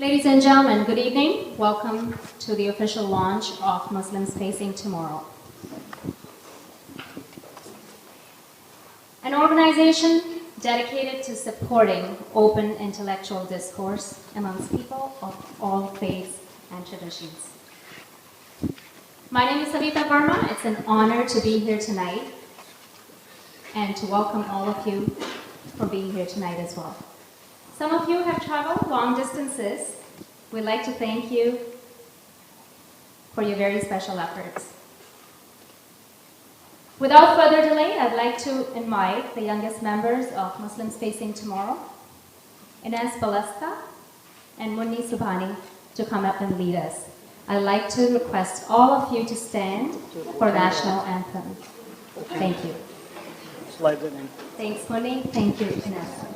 Ladies and gentlemen, good evening. Welcome to the official launch of Muslims Facing Tomorrow. An organization dedicated to supporting open intellectual discourse amongst people of all faiths and traditions. My name is Savita Verma. It's an honor to be here tonight and to welcome all of you for being here tonight as well. Some of you have traveled long distances. We'd like to thank you for your very special efforts. Without further delay, I'd like to invite the youngest members of Muslims Facing Tomorrow, Ines Baleska and Munni Subhani, to come up and lead us. I'd like to request all of you to stand for national anthem. Thank you. Slide it in. Thanks, Munni. Thank you, Ines.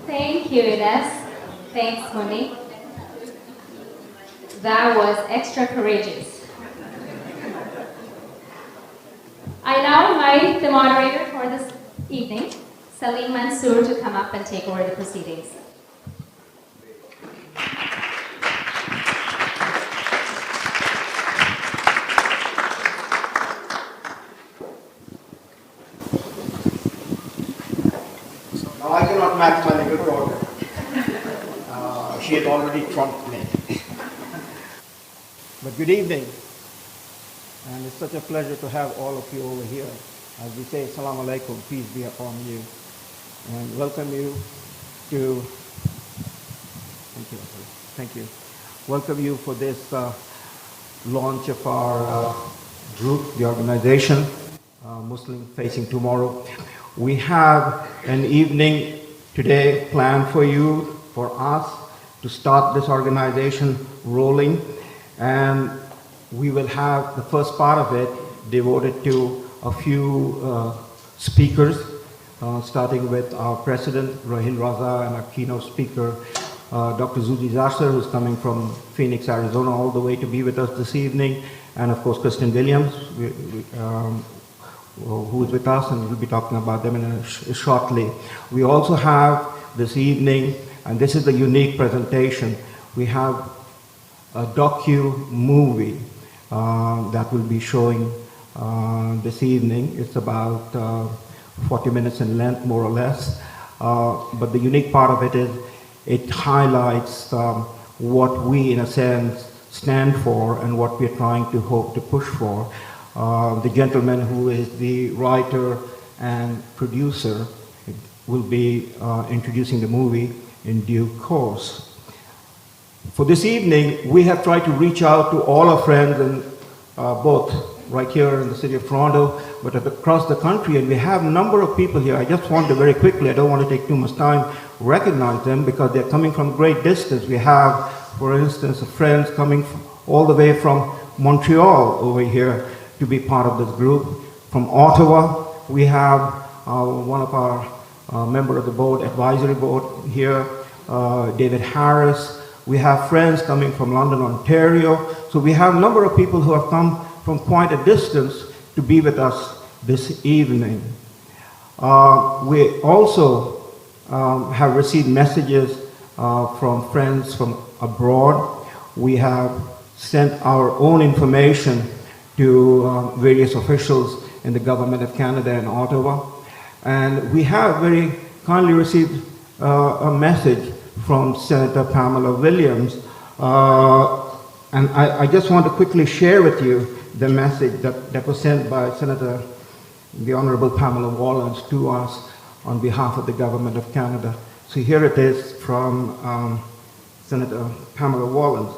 Thank you, Ines. Thanks, Munni. That was extra courageous. I now invite the moderator for this evening, Salim Mansur, to come up and take over the proceedings. Now I cannot match my little daughter. She had already trumped me. But good evening. And it's such a pleasure to have all of you over here. as we say, Assalamu alaikum, peace be upon you, and welcome you to, thank you, welcome you for this launch of our group, the organization, Muslim Facing Tomorrow. We have an evening today planned for you, for us, to start this organization rolling, and we will have the first part of it devoted to a few speakers, starting with our president, Raheel Raza, and our keynote speaker, Dr. Zuhdi Jasser, who's coming from Phoenix, Arizona, all the way to be with us this evening, and of course, Kristen Williams, who is with us, and we'll be talking about them shortly. We also have this evening, and this is the unique presentation, we have a docu-movie that will be showing this evening. It's about 40 minutes in length, more or less. But the unique part of it is it highlights what we, in a sense, stand for and what we're trying to hope to push for. The gentleman who is the writer and producer will be introducing the movie in due course. For this evening, we have tried to reach out to all our friends, and both right here in the city of Toronto, but across the country, and we have a number of people here. I just want to very quickly, I don't want to take too much time, recognize them because they're coming from great distance. We have, for instance, friends coming all the way from Montreal over here to be part of this group. From Ottawa, we have one of our member of the board, advisory board here, David Harris. We have friends coming from London, Ontario. So we have a number of people who have come from quite a distance to be with us this evening. We also have received messages from friends from abroad. We have sent our own information to various officials in the government of Canada and Ottawa. And we have very kindly received a message from Senator Pamela Williams. And I just want to quickly share with you the message that was sent by Senator, the Honorable Pamela Wallens, to us on behalf of the Government of Canada. So here it is from Senator Pamela Wallens.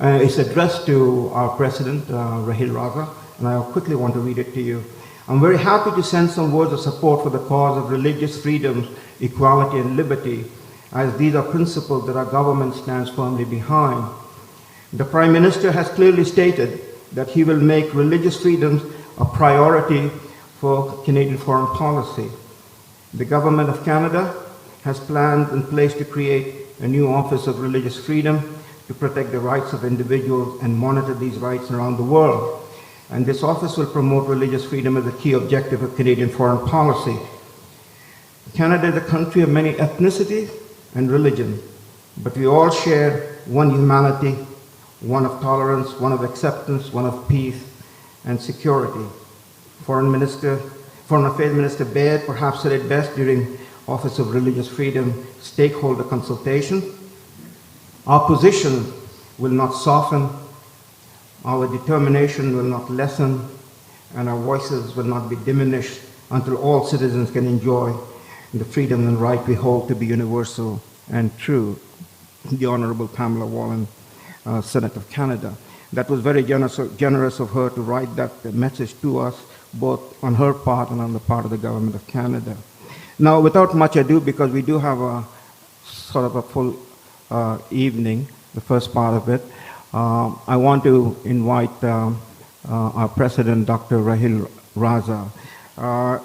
It's addressed to our President, Raheel Raza, and I quickly want to read it to you. I'm very happy to send some words of support for the cause of religious freedoms, equality, and liberty, as these are principles that our government stands firmly behind. The Prime Minister has clearly stated that he will make religious freedoms a priority for Canadian foreign policy. The Government of Canada has plans in place to create a new Office of Religious Freedom to protect the rights of individuals and monitor these rights around the world. And this office will promote religious freedom as a key objective of Canadian foreign policy. Canada is a country of many ethnicities and religion, but we all share one humanity, one of tolerance, one of acceptance, one of peace and security. Foreign Affairs Minister Baird perhaps said it best during Office of Religious Freedom stakeholder consultation. Our position will not soften, our determination will not lessen, and our voices will not be diminished until all citizens can enjoy the freedom and right we hold to be universal and true. The Honorable Pamela Wallens, Senate of Canada. That was very generous of her to write that message to us, both on her part and on the part of the Government of Canada. Now, without much ado, because we do have a sort of a full evening, the first part of it, I want to invite our President, Dr. Raheel Raza.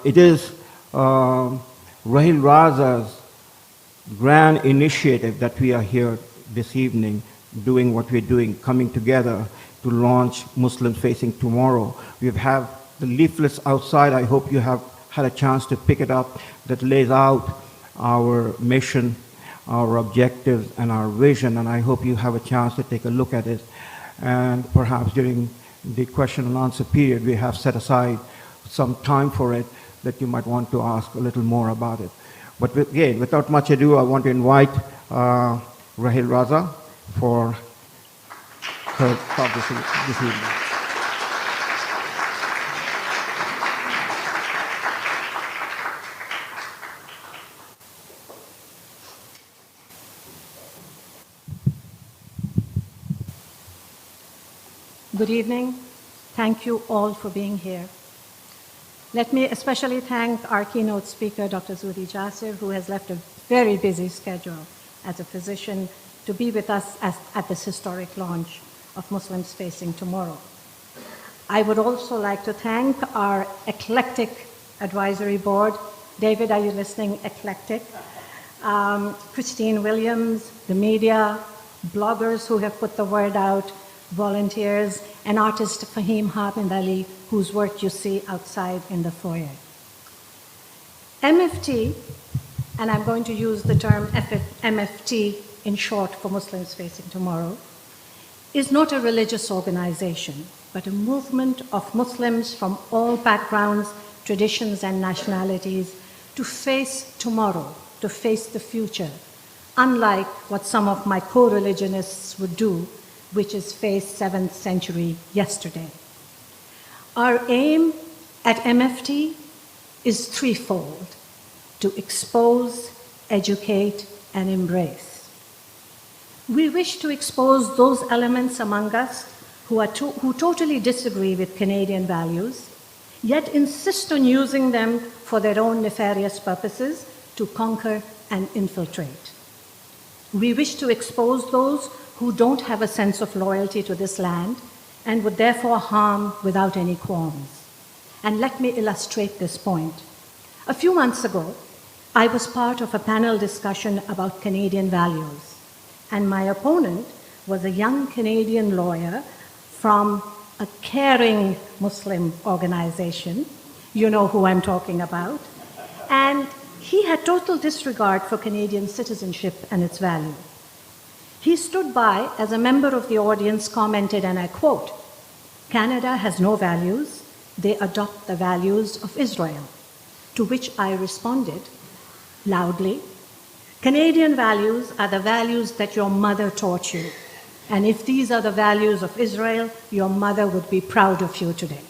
It is Raheel Raza's grand initiative that we are here this evening doing what we're doing, coming together to launch Muslims Facing Tomorrow. We have the leaflets outside. I hope you have had a chance to pick it up, that lays out our mission, our objectives, and our vision, and I hope you have a chance to take a look at it. And perhaps during the question and answer period, we have set aside some time for it that you might want to ask a little more about it. But again, without much ado, I want to invite Raheel Raza for her talk this evening. Good evening. Thank you all for being here. Let me especially thank our keynote speaker, Dr. Zuhdi Jasser, who has left a very busy schedule as a physician to be with us at this historic launch of Muslims Facing Tomorrow. I would also like to thank our eclectic advisory board. David, are you listening? Eclectic. Christine Williams, the media, bloggers who have put the word out, volunteers, and artist Fahim Hamid Ali, whose work you see outside in the foyer. MFT, and I'm going to use the term MFT in short for Muslims Facing Tomorrow, is not a religious organization, but a movement of Muslims from all backgrounds, traditions, and nationalities to face tomorrow, to face the future, unlike what some of my co-religionists would do, which is face 7th century yesterday. Our aim at MFT is threefold: to expose, educate, and embrace. We wish to expose those elements among us who totally disagree with Canadian values, yet insist on using them for their own nefarious purposes to conquer and infiltrate. We wish to expose those who don't have a sense of loyalty to this land and would therefore harm without any qualms. And let me illustrate this point. A few months ago, I was part of a panel discussion about Canadian values, and my opponent was a young Canadian lawyer from a caring Muslim organization. You know who I'm talking about. And he had total disregard for Canadian citizenship and its value. He stood by as a member of the audience commented, and I quote, "Canada has no values, they adopt the values of Israel." To which I responded loudly, "Canadian values are the values that your mother taught you. And if these are the values of Israel, your mother would be proud of you today."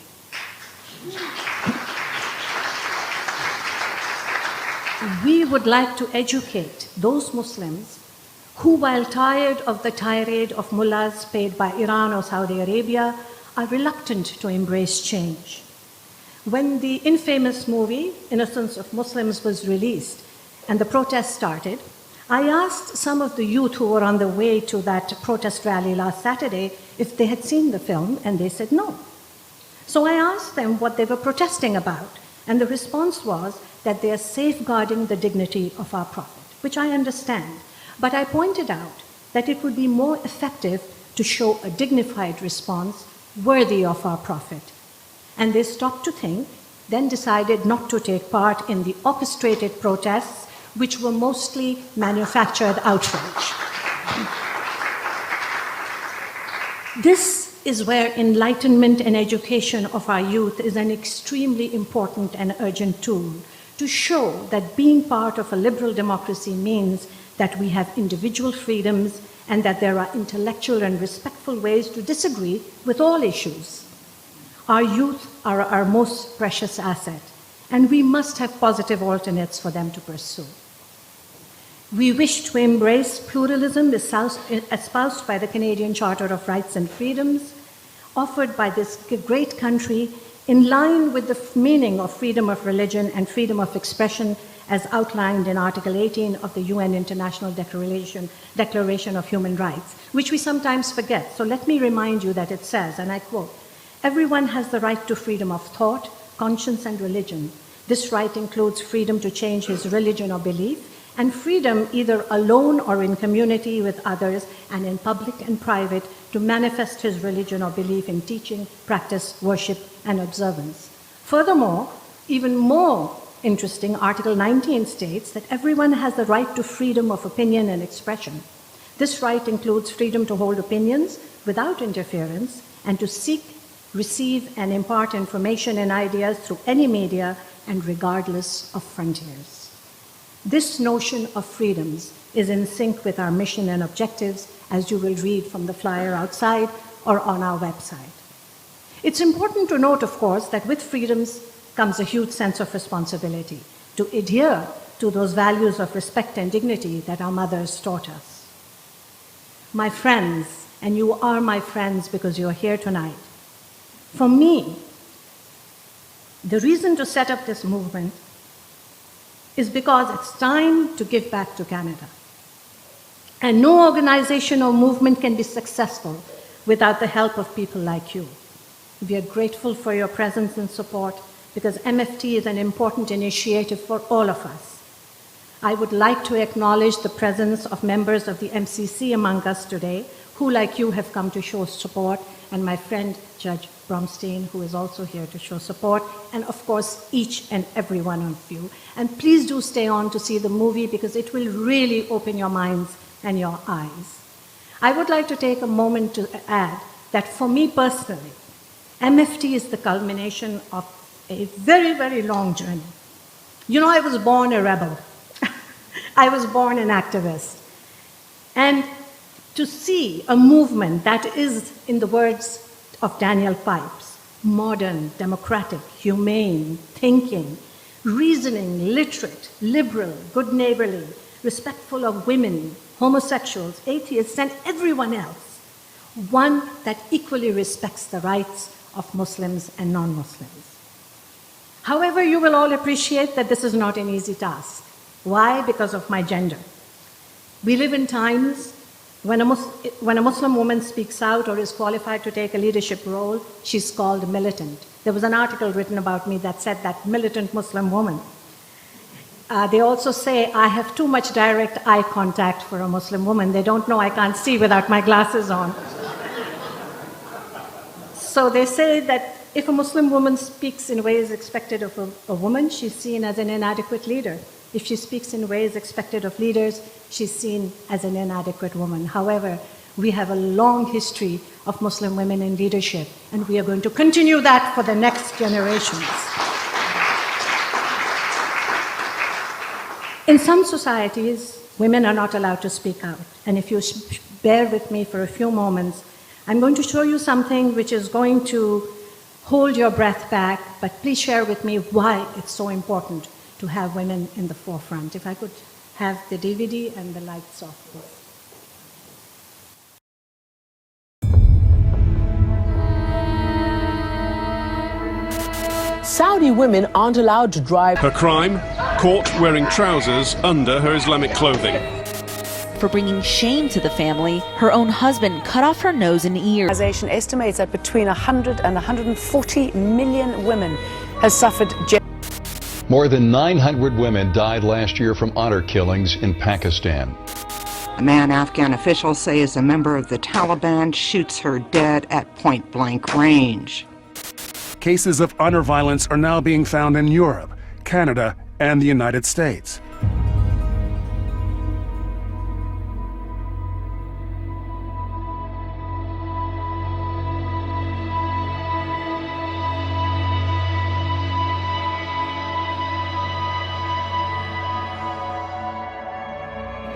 We would like to educate those Muslims who, while tired of the tirade of mullahs paid by Iran or Saudi Arabia, are reluctant to embrace change. When the infamous movie, Innocence of Muslims, was released and the protest started, I asked some of the youth who were on the way to that protest rally last Saturday if they had seen the film, and they said no. So I asked them what they were protesting about, and the response was that they are safeguarding the dignity of our Prophet, which I understand. But I pointed out that it would be more effective to show a dignified response worthy of our Prophet. And they stopped to think, then decided not to take part in the orchestrated protests, which were mostly manufactured outrage. This is where enlightenment and education of our youth is an extremely important and urgent tool to show that being part of a liberal democracy means that we have individual freedoms and that there are intellectual and respectful ways to disagree with all issues. Our youth are our most precious asset, and we must have positive alternates for them to pursue. We wish to embrace pluralism espoused by the Canadian Charter of Rights and Freedoms, offered by this great country in line with the meaning of freedom of religion and freedom of expression as outlined in Article 18 of the UN International Declaration of Human Rights, which we sometimes forget. So let me remind you that it says, and I quote, "Everyone has the right to freedom of thought, conscience, and religion. This right includes freedom to change his religion or belief, and freedom either alone or in community with others and in public and private to manifest his religion or belief in teaching, practice, worship, and observance." Furthermore, even more interesting, Article 19 states that everyone has the right to freedom of opinion and expression. This right includes freedom to hold opinions without interference and to seek, receive, and impart information and ideas through any media and regardless of frontiers. This notion of freedoms is in sync with our mission and objectives, as you will read from the flyer outside or on our website. It's important to note, of course, that with freedoms comes a huge sense of responsibility to adhere to those values of respect and dignity that our mothers taught us. My friends, and you are my friends because you're here tonight. For me, the reason to set up this movement is because it's time to give back to Canada. And no organization or movement can be successful without the help of people like you. We are grateful for your presence and support because MFT is an important initiative for all of us. I would like to acknowledge the presence of members of the MCC among us today, who, like you, have come to show support, and my friend Judge Bromstein, who is also here to show support, and of course, each and every one of you. And please do stay on to see the movie because it will really open your minds and your eyes. I would like to take a moment to add that for me personally, MFT is the culmination of a very, very long journey. You know, I was born a rebel. I was born an activist. And to see a movement that is, in the words of Daniel Pipes, modern, democratic, humane, thinking, reasoning, literate, liberal, good neighborly, respectful of women, homosexuals, atheists, and everyone else, one that equally respects the rights of Muslims and non-Muslims. However, you will all appreciate that this is not an easy task. Why? Because of my gender. We live in times when a Muslim woman speaks out or is qualified to take a leadership role, she's called militant. There was an article written about me that said that militant Muslim woman. They also say I have too much direct eye contact for a Muslim woman. They don't know I can't see without my glasses on. So they say that if a Muslim woman speaks in ways expected of a woman, she's seen as an inadequate leader. If she speaks in ways expected of leaders, she's seen as an inadequate woman. However, we have a long history of Muslim women in leadership, and we are going to continue that for the next generations. In some societies, women are not allowed to speak out. And if you bear with me for a few moments, I'm going to show you something which is going to hold your breath back, but please share with me why it's so important to have women in the forefront. If I could have the DVD and the lights off, please. Saudi women aren't allowed to drive. Her crime? Caught wearing trousers under her Islamic clothing. For bringing shame to the family, her own husband cut off her nose and ears. The organization estimates that between 100 and 140 million women have suffered. More than 900 women died last year from honor killings in Pakistan. A man Afghan officials say is a member of the Taliban shoots her dead at point-blank range. Cases of honor violence are now being found in Europe, Canada, and the United States.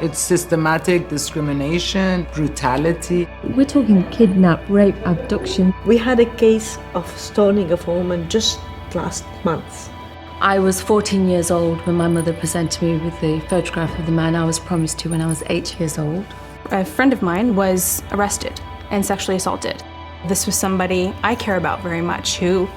It's systematic discrimination, brutality. We're talking kidnap, rape, abduction. We had a case of stoning of a woman just last month. I was 14 years old when my mother presented me with the photograph of the man I was promised to when I was 8 years old. A friend of mine was arrested and sexually assaulted. This was somebody I care about very much who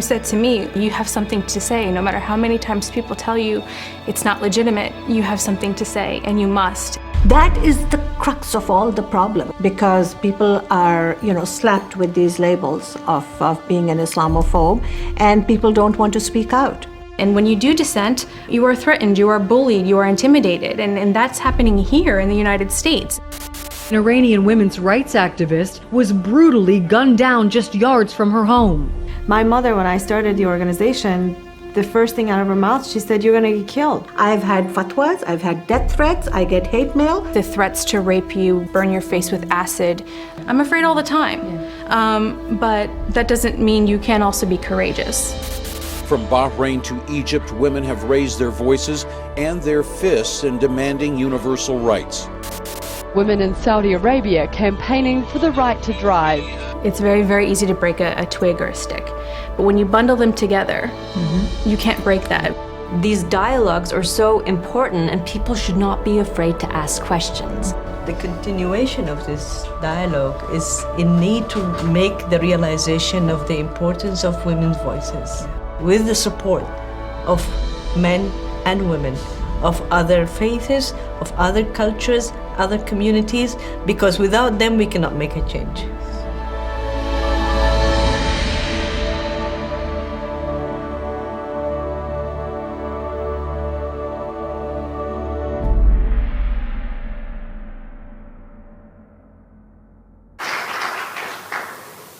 said to me, you have something to say. No matter how many times people tell you it's not legitimate, you have something to say and you must. That is the crux of all the problem, because people are, slapped with these labels of being an Islamophobe, and people don't want to speak out. And when you do dissent, you are threatened, you are bullied, you are intimidated, and that's happening here in the United States. An Iranian women's rights activist was brutally gunned down just yards from her home. My mother, when I started the organization, the first thing out of her mouth, she said, "You're gonna get killed." I've had fatwas, I've had death threats, I get hate mail. The threats to rape you, burn your face with acid. I'm afraid all the time. But that doesn't mean you can't also be courageous. From Bahrain to Egypt, women have raised their voices and their fists in demanding universal rights. Women in Saudi Arabia campaigning for the right to drive. It's very, very easy to break a twig or a stick. But when you bundle them together, you can't break that. These dialogues are so important, and people should not be afraid to ask questions. The continuation of this dialogue is in need to make the realization of the importance of women's voices with the support of men and women, of other faiths, of other cultures, other communities, because without them we cannot make a change.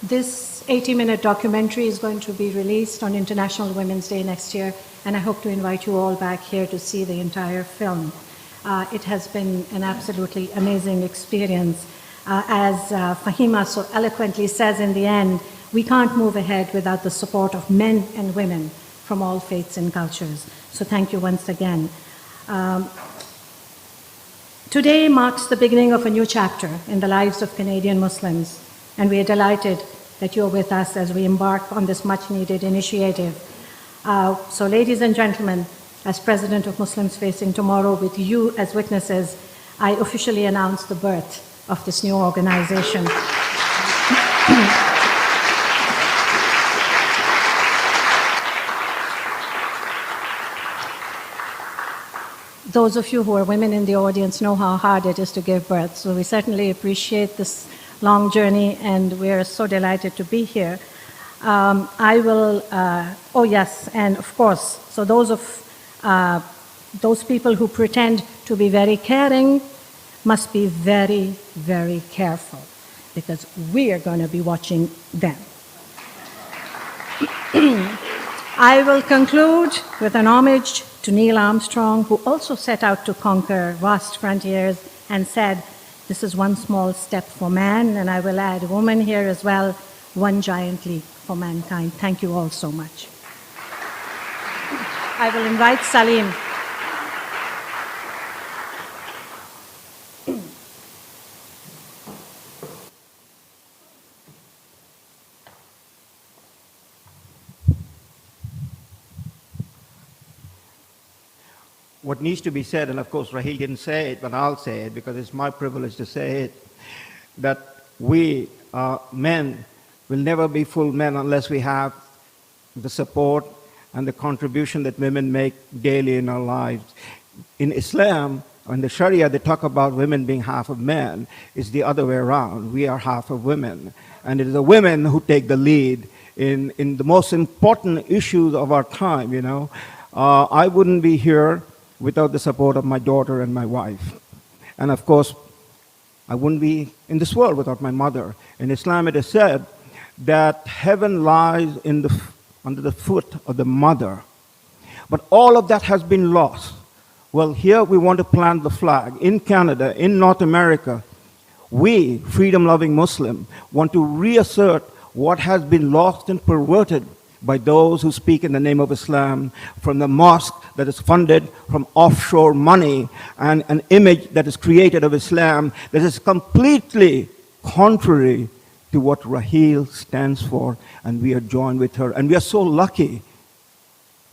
This 80-minute documentary is going to be released on International Women's Day next year, and I hope to invite you all back here to see the entire film. It has been an absolutely amazing experience. As Fahima so eloquently says in the end, we can't move ahead without the support of men and women from all faiths and cultures. So thank you once again. Today marks the beginning of a new chapter in the lives of Canadian Muslims, and we are delighted that you're with us as we embark on this much-needed initiative. So ladies and gentlemen, as President of Muslims Facing Tomorrow, with you as witnesses, I officially announce the birth of this new organization. Those of you who are women in the audience know how hard it is to give birth, so we certainly appreciate this long journey, and we're so delighted to be here. Oh yes, and of course, so those people who pretend to be very caring must be very, very careful, because we are going to be watching them. I will conclude with an homage to Neil Armstrong, who also set out to conquer vast frontiers and said, "This is one small step for man," and I will add woman here as well, one giant leap for mankind. Thank you all so much. I will invite Salim. What needs to be said, and of course Raheel didn't say it, but I'll say it because it's my privilege to say it, that we men will never be full men unless we have the support and the contribution that women make daily in our lives. In Islam, in the Sharia, they talk about women being half of men. It's the other way around. We are half of women. And it is the women who take the lead in the most important issues of our time, you know. I wouldn't be here without the support of my daughter and my wife. And of course, I wouldn't be in this world without my mother. In Islam, it is said that heaven lies under the foot of the mother. But all of that has been lost. Well, here we want to plant the flag. In Canada, in North America, we, freedom-loving Muslims, want to reassert what has been lost and perverted by those who speak in the name of Islam, from the mosque that is funded from offshore money, and an image that is created of Islam that is completely contrary to what Raheel stands for, and we are joined with her. And we are so lucky,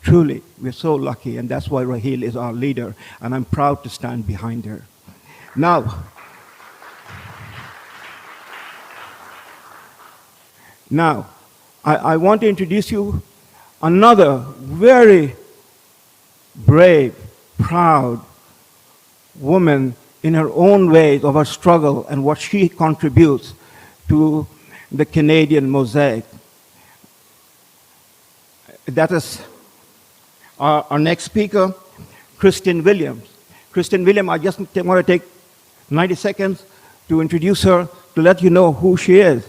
truly, we're so lucky, and that's why Raheel is our leader, and I'm proud to stand behind her. Now, I want to introduce you another very brave, proud woman in her own ways of her struggle and what she contributes to the Canadian mosaic. That is our next speaker, Kristen Williams. Kristen Williams, I just want to take 90 seconds to introduce her, to let you know who she is.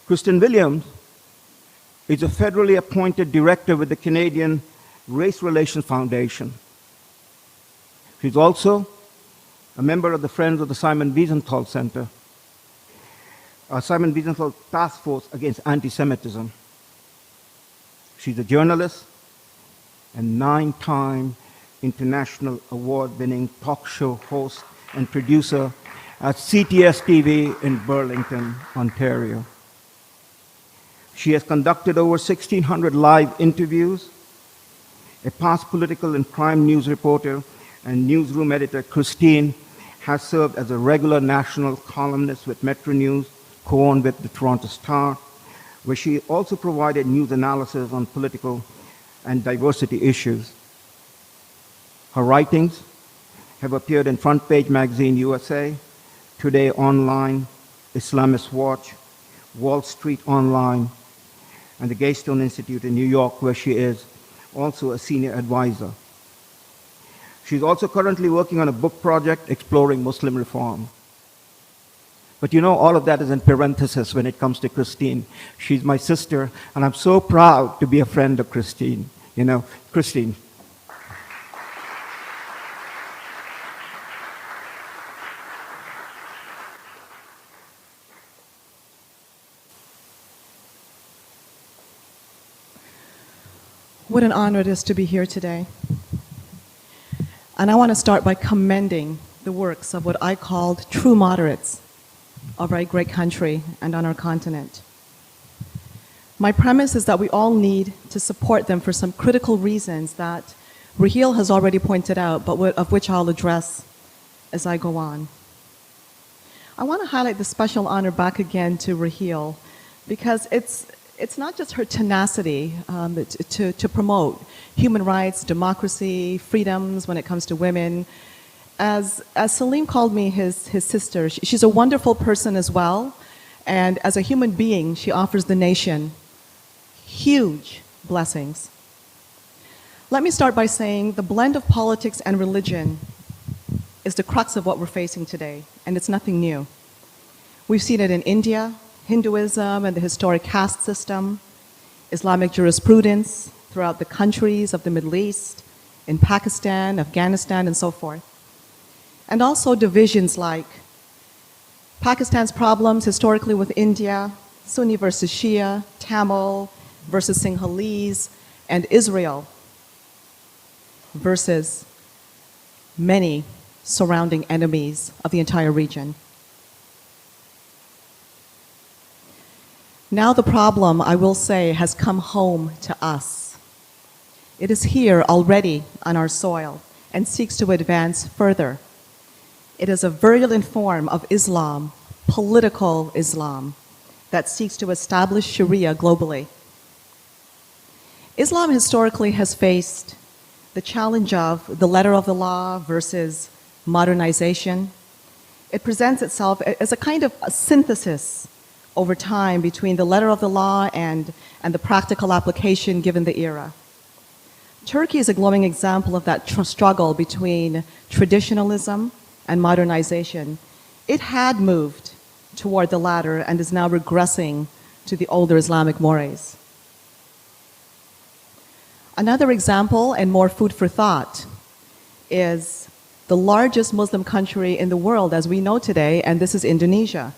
Kristen Williams is a federally appointed director with the Canadian Race Relations Foundation. She's also a member of the Friends of the Simon Wiesenthal Center, Simon Wiesenthal Task Force Against Anti-Semitism. She's a journalist and 9-time international award-winning talk show host and producer at CTS TV in Burlington, Ontario. She has conducted over 1,600 live interviews A past political and crime news reporter and newsroom editor, Christine has served as a regular national columnist with Metro News, co-owned with the Toronto Star, where she also provided news analysis on political and diversity issues. Her writings have appeared in Front Page Magazine USA, Today Online, Islamist Watch, Wall Street Online, and the Gaystone Institute in New York, where she is also a senior advisor. She's also currently working on a book project exploring Muslim reform. But you know, all of that is in parentheses when it comes to Christine. She's my sister, and I'm so proud to be a friend of Christine. You know, Christine. What an honor it is to be here today. And I want to start by commending the works of what I called true moderates of our great country and on our continent. My premise is that we all need to support them for some critical reasons that Raheel has already pointed out, but of which I'll address as I go on. I want to highlight the special honor back again to Raheel, because it's not just her tenacity to promote human rights, democracy, freedoms when it comes to women. As Salim called me his sister, she's a wonderful person as well, and as a human being, she offers the nation huge blessings. Let me start by saying the blend of politics and religion is the crux of what we're facing today, and it's nothing new. We've seen it in India, Hinduism and the historic caste system, Islamic jurisprudence throughout the countries of the Middle East, in Pakistan, Afghanistan, and so forth. And also divisions like Pakistan's problems historically with India, Sunni versus Shia, Tamil versus Sinhalese, and Israel versus many surrounding enemies of the entire region. Now the problem, I will say, has come home to us. It is here already on our soil and seeks to advance further. It is a virulent form of Islam, political Islam, that seeks to establish Sharia globally. Islam historically has faced the challenge of the letter of the law versus modernization. It presents itself as a kind of a synthesis over time between the letter of the law and the practical application given the era. Turkey is a glowing example of that struggle between traditionalism and modernization. It had moved toward the latter and is now regressing to the older Islamic mores. Another example, and more food for thought, is the largest Muslim country in the world as we know today, and this is Indonesia.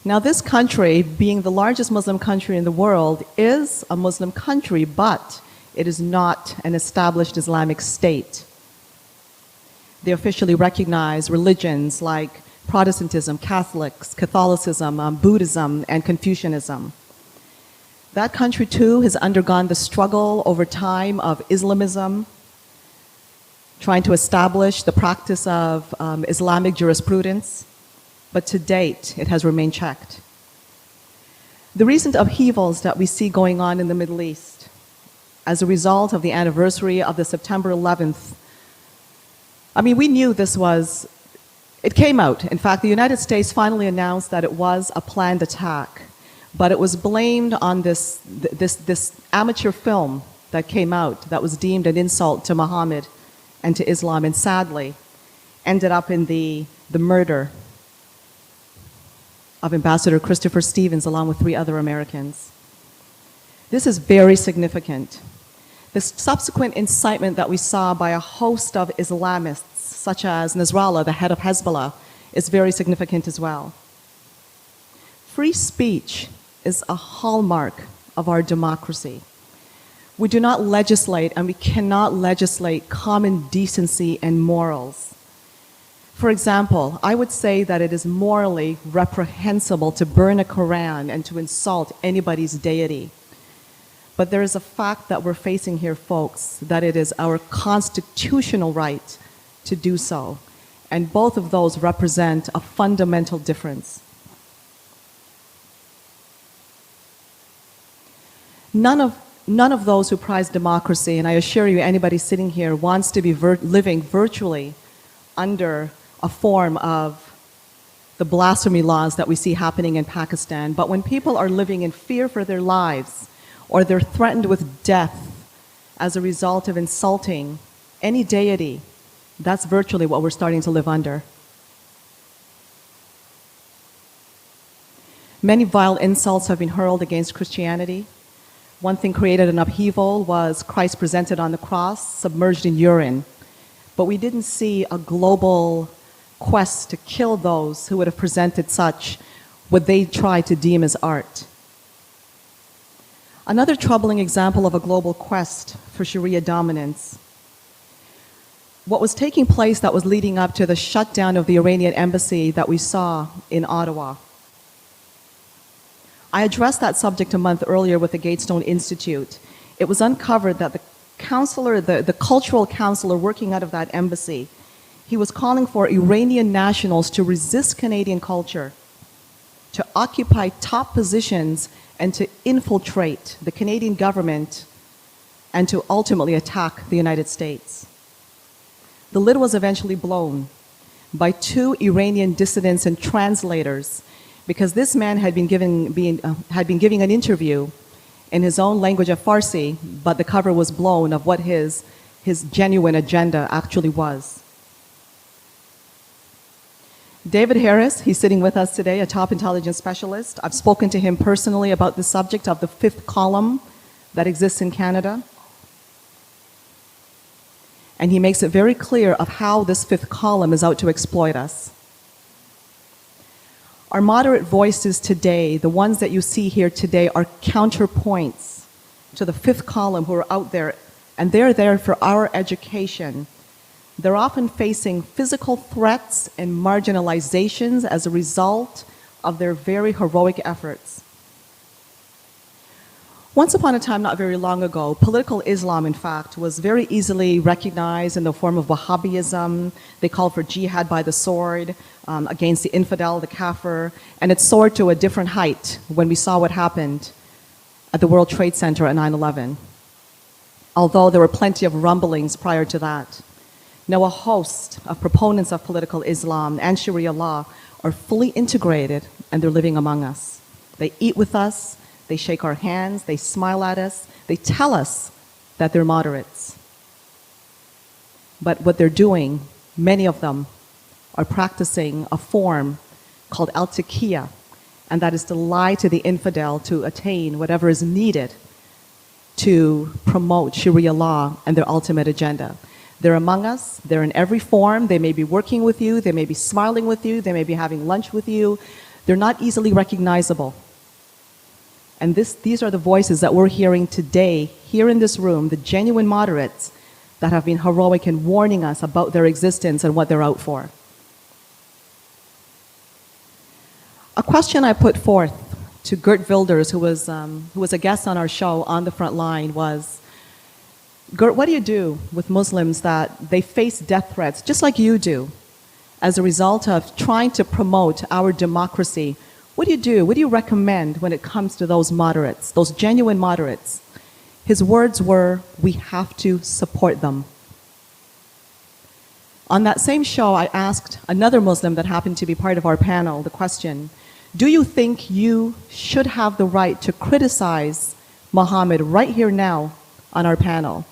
Now, this country, being the largest Muslim country in the world, is a Muslim country, but it is not an established Islamic state. They officially recognize religions like Protestantism, Catholicism, Buddhism, and Confucianism. That country, too, has undergone the struggle over time of Islamism, trying to establish the practice of Islamic jurisprudence, but to date, it has remained checked. The recent upheavals that we see going on in the Middle East as a result of the anniversary of the September 11th, I mean, we knew this was, it came out. In fact, the United States finally announced that it was a planned attack, but it was blamed on this amateur film that came out that was deemed an insult to Muhammad and to Islam, and sadly ended up in the murder of Ambassador Christopher Stevens along with 3 other Americans. This is very significant. The subsequent incitement that we saw by a host of Islamists, such as Nasrallah, the head of Hezbollah, is very significant as well. Free speech is a hallmark of our democracy. We do not legislate, and we cannot legislate common decency and morals. For example, I would say that it is morally reprehensible to burn a Quran and to insult anybody's deity. But there is a fact that we're facing here, folks, that it is our constitutional right to do so. And both of those represent a fundamental difference. None of those who prize democracy, and I assure you anybody sitting here wants to be living virtually under a form of the blasphemy laws that we see happening in Pakistan. But when people are living in fear for their lives, or they're threatened with death as a result of insulting any deity, that's virtually what we're starting to live under. Many vile insults have been hurled against Christianity. One thing created an upheaval was Christ presented on the cross, submerged in urine. But we didn't see a global quest to kill those who would have presented such what they tried to deem as art. Another troubling example of a global quest for Sharia dominance. What was taking place that was leading up to the shutdown of the Iranian embassy that we saw in Ottawa. I addressed that subject a month earlier with the Gatestone Institute. It was uncovered that the cultural counselor working out of that embassy, he was calling for Iranian nationals to resist Canadian culture, to occupy top positions and to infiltrate the Canadian government and to ultimately attack the United States. The lid was eventually blown by 2 Iranian dissidents and translators because this man had been giving an interview in his own language of Farsi, but the cover was blown of what his genuine agenda actually was. David Harris, he's sitting with us today, a top intelligence specialist. I've spoken to him personally about the subject of the 5th column that exists in Canada. And he makes it very clear of how this 5th column is out to exploit us. Our moderate voices today, the ones that you see here today, are counterpoints to the 5th column who are out there, and they're there for our education. They're often facing physical threats and marginalizations as a result of their very heroic efforts. Once upon a time, not very long ago, political Islam, in fact, was very easily recognized in the form of Wahhabism. They called for jihad by the sword against the infidel, the kafir, and it soared to a different height when we saw what happened at the World Trade Center at 9/11, although there were plenty of rumblings prior to that. Now, a host of proponents of political Islam and Sharia law are fully integrated, and they're living among us. They eat with us, they shake our hands, they smile at us, they tell us that they're moderates. But what they're doing, many of them, are practicing a form called al-taqiyya, and that is to lie to the infidel to attain whatever is needed to promote Sharia law and their ultimate agenda. They're among us, they're in every form, they may be working with you, they may be smiling with you, they may be having lunch with you. They're not easily recognizable. And these are the voices that we're hearing today, here in this room, the genuine moderates that have been heroic in warning us about their existence and what they're out for. A question I put forth to Gert Wilders, who was a guest on our show on the front line, was, Gert, what do you do with Muslims that they face death threats, just like you do, as a result of trying to promote our democracy? What do you do? What do you recommend when it comes to those moderates, those genuine moderates? His words were, we have to support them. On that same show, I asked another Muslim that happened to be part of our panel the question, do you think you should have the right to criticize Muhammad right here now on our panel?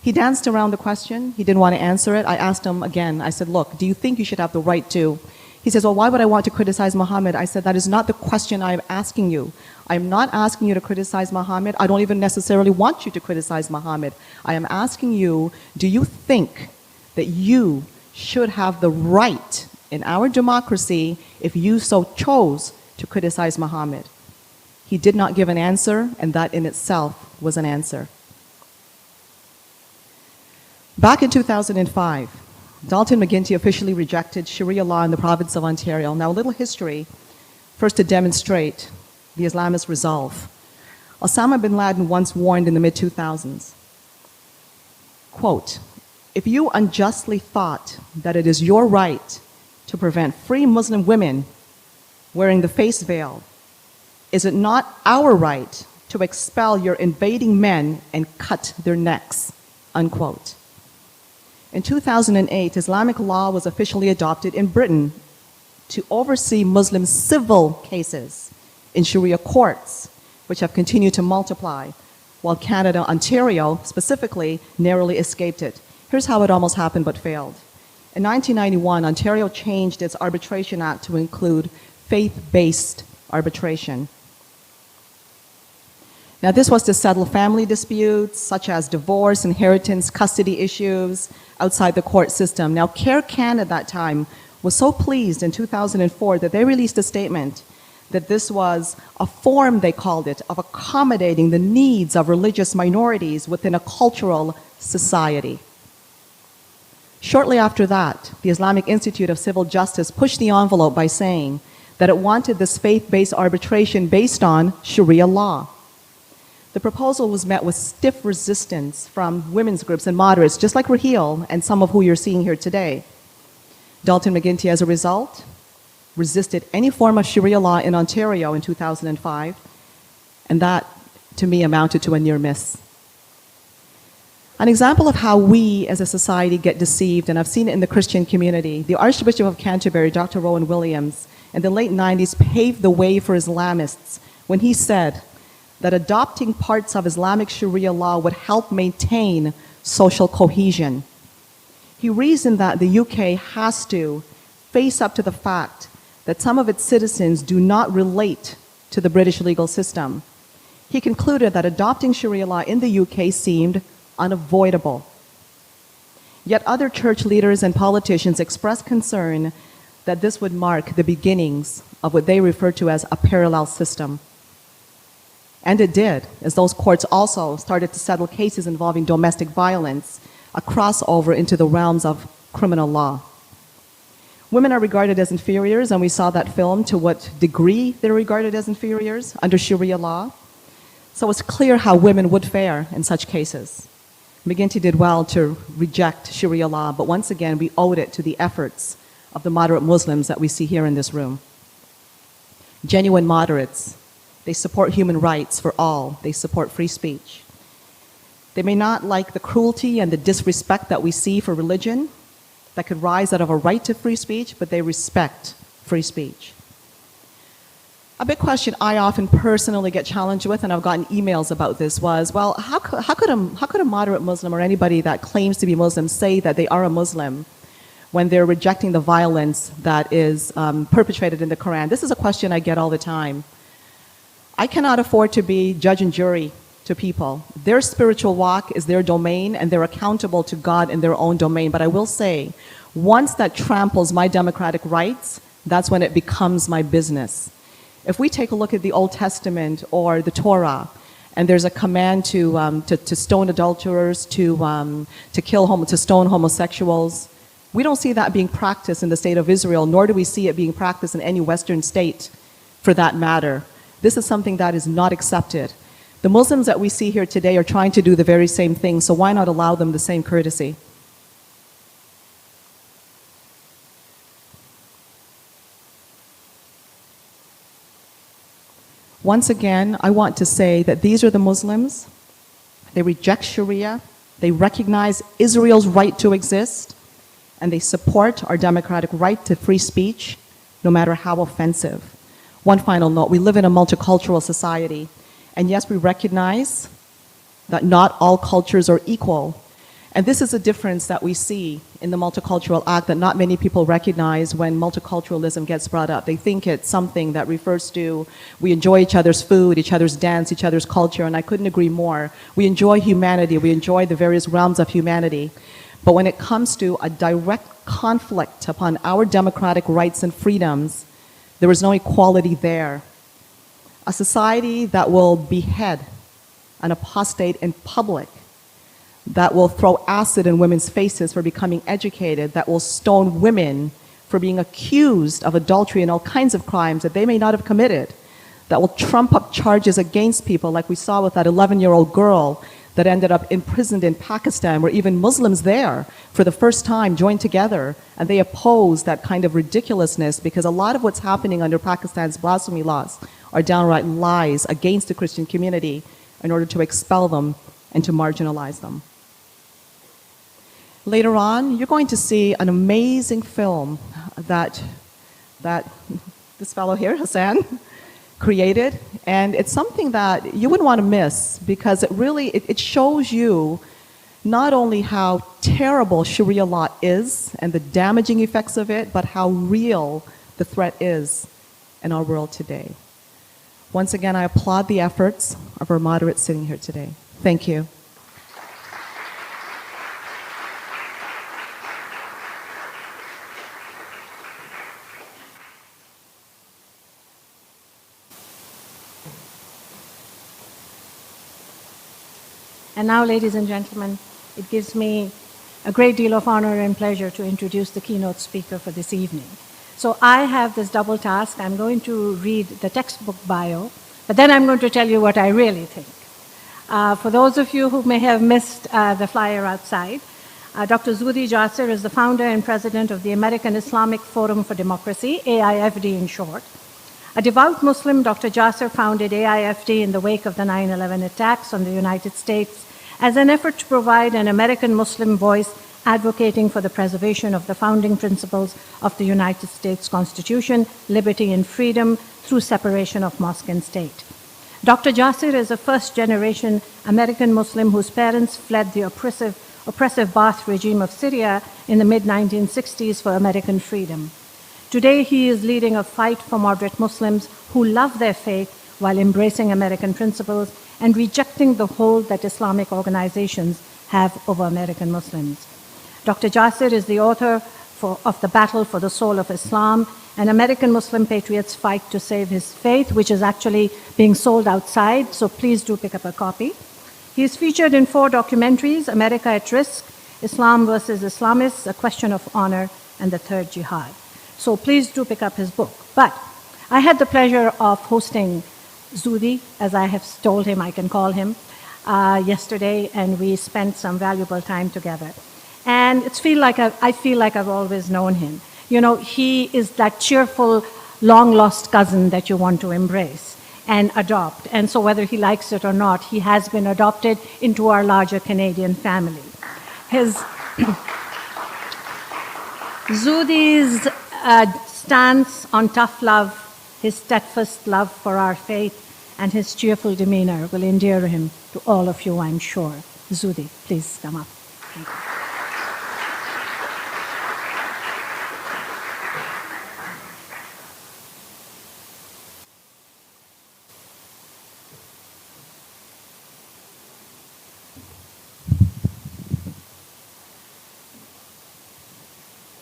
He danced around the question. He didn't want to answer it. I asked him again. I said, look, do you think you should have the right to? He says, well, why would I want to criticize Muhammad? I said, that is not the question I am asking you. I am not asking you to criticize Muhammad. I don't even necessarily want you to criticize Muhammad. I am asking you, do you think that you should have the right in our democracy, if you so chose, to criticize Muhammad? He did not give an answer, and that in itself was an answer. Back in 2005, Dalton McGuinty officially rejected Sharia law in the province of Ontario. Now, a little history, first to demonstrate the Islamist resolve. Osama bin Laden once warned in the mid-2000s, quote, "If you unjustly thought that it is your right to prevent free Muslim women wearing the face veil, is it not our right to expel your invading men and cut their necks?" Unquote. In 2008, Islamic law was officially adopted in Britain to oversee Muslim civil cases in Sharia courts, which have continued to multiply, while Canada, Ontario specifically, narrowly escaped it. Here's how it almost happened but failed. In 1991, Ontario changed its Arbitration Act to include faith-based arbitration. Now, this was to settle family disputes such as divorce, inheritance, custody issues outside the court system. Now, Care Canada at that time was so pleased in 2004 that they released a statement that this was a form, they called it, of accommodating the needs of religious minorities within a cultural society. Shortly after that, the Islamic Institute of Civil Justice pushed the envelope by saying that it wanted this faith-based arbitration based on Sharia law. The proposal was met with stiff resistance from women's groups and moderates, just like Raheel and some of who you're seeing here today. Dalton McGuinty, as a result, resisted any form of Sharia law in Ontario in 2005, and that, to me, amounted to a near miss. An example of how we as a society get deceived, and I've seen it in the Christian community, the Archbishop of Canterbury, Dr. Rowan Williams, in the late 90s paved the way for Islamists when he said that adopting parts of Islamic Sharia law would help maintain social cohesion. He reasoned that the UK has to face up to the fact that some of its citizens do not relate to the British legal system. He concluded that adopting Sharia law in the UK seemed unavoidable. Yet other church leaders and politicians expressed concern that this would mark the beginnings of what they refer to as a parallel system. And it did, as those courts also started to settle cases involving domestic violence, a crossover into the realms of criminal law. Women are regarded as inferiors, and we saw that film to what degree they're regarded as inferiors under Sharia law. So it's clear how women would fare in such cases. McGuinty did well to reject Sharia law, but once again, we owed it to the efforts of the moderate Muslims that we see here in this room. Genuine moderates. They support human rights for all. They support free speech. They may not like the cruelty and the disrespect that we see for religion that could rise out of a right to free speech, but they respect free speech. A big question I often personally get challenged with, and I've gotten emails about this, was, well, how could a moderate Muslim or anybody that claims to be Muslim say that they are a Muslim when they're rejecting the violence that is perpetrated in the Quran? This is a question I get all the time. I cannot afford to be judge and jury to people. Their spiritual walk is their domain, and they're accountable to God in their own domain. But I will say, once that tramples my democratic rights, that's when it becomes my business. If we take a look at the Old Testament or the Torah, and there's a command to stone adulterers, to stone homosexuals, we don't see that being practiced in the state of Israel, nor do we see it being practiced in any Western state, for that matter. This is something that is not accepted. The Muslims that we see here today are trying to do the very same thing, so why not allow them the same courtesy? Once again, I want to say that these are the Muslims. They reject Sharia, they recognize Israel's right to exist, and they support our democratic right to free speech, no matter how offensive. One final note, we live in a multicultural society, and yes, we recognize that not all cultures are equal. And this is a difference that we see in the Multicultural Act that not many people recognize when multiculturalism gets brought up. They think it's something that refers to we enjoy each other's food, each other's dance, each other's culture, and I couldn't agree more. We enjoy humanity, we enjoy the various realms of humanity. But when it comes to a direct conflict upon our democratic rights and freedoms, there is no equality there. A society that will behead an apostate in public, that will throw acid in women's faces for becoming educated, that will stone women for being accused of adultery and all kinds of crimes that they may not have committed, that will trump up charges against people, like we saw with that 11-year-old girl that ended up imprisoned in Pakistan, where even Muslims there, for the first time, joined together, and they opposed that kind of ridiculousness, because a lot of what's happening under Pakistan's blasphemy laws are downright lies against the Christian community in order to expel them and to marginalize them. Later on, you're going to see an amazing film that this fellow here, Hassan, created, and it's something that you wouldn't want to miss, because it shows you not only how terrible Sharia law is and the damaging effects of it, but how real the threat is in our world today. Once again, I applaud the efforts of our moderates sitting here today. Thank you. And now, ladies and gentlemen, it gives me a great deal of honor and pleasure to introduce the keynote speaker for this evening. So I have this double task. I'm going to read the textbook bio, but then I'm going to tell you what I really think. For those of you who may have missed the flyer outside, Dr. Zuhdi Jasser is the founder and president of the American Islamic Forum for Democracy, AIFD in short. A devout Muslim, Dr. Jasser founded AIFD in the wake of the 9/11 attacks on the United States as an effort to provide an American Muslim voice advocating for the preservation of the founding principles of the United States Constitution, liberty and freedom through separation of mosque and state. Dr. Jasser is a first-generation American Muslim whose parents fled the oppressive Ba'ath regime of Syria in the mid-1960s for American freedom. Today, he is leading a fight for moderate Muslims who love their faith while embracing American principles and rejecting the hold that Islamic organizations have over American Muslims. Dr. Jasser is the author of The Battle for the Soul of Islam, an American Muslim patriot's fight to save his faith, which is actually being sold outside, so please do pick up a copy. He is featured in 4 documentaries, America at Risk, Islam versus Islamists, A Question of Honor, and The Third Jihad. So please do pick up his book. But I had the pleasure of hosting Zuhdi, as I have told him I can call him, yesterday, and we spent some valuable time together. And I feel like I've always known him. You know, he is that cheerful, long-lost cousin that you want to embrace and adopt. And so whether he likes it or not, he has been adopted into our larger Canadian family. Zuhdi's stance on tough love, his steadfast love for our faith, and his cheerful demeanor will endear him to all of you, I'm sure. Zuhdi, please come up. Thank you.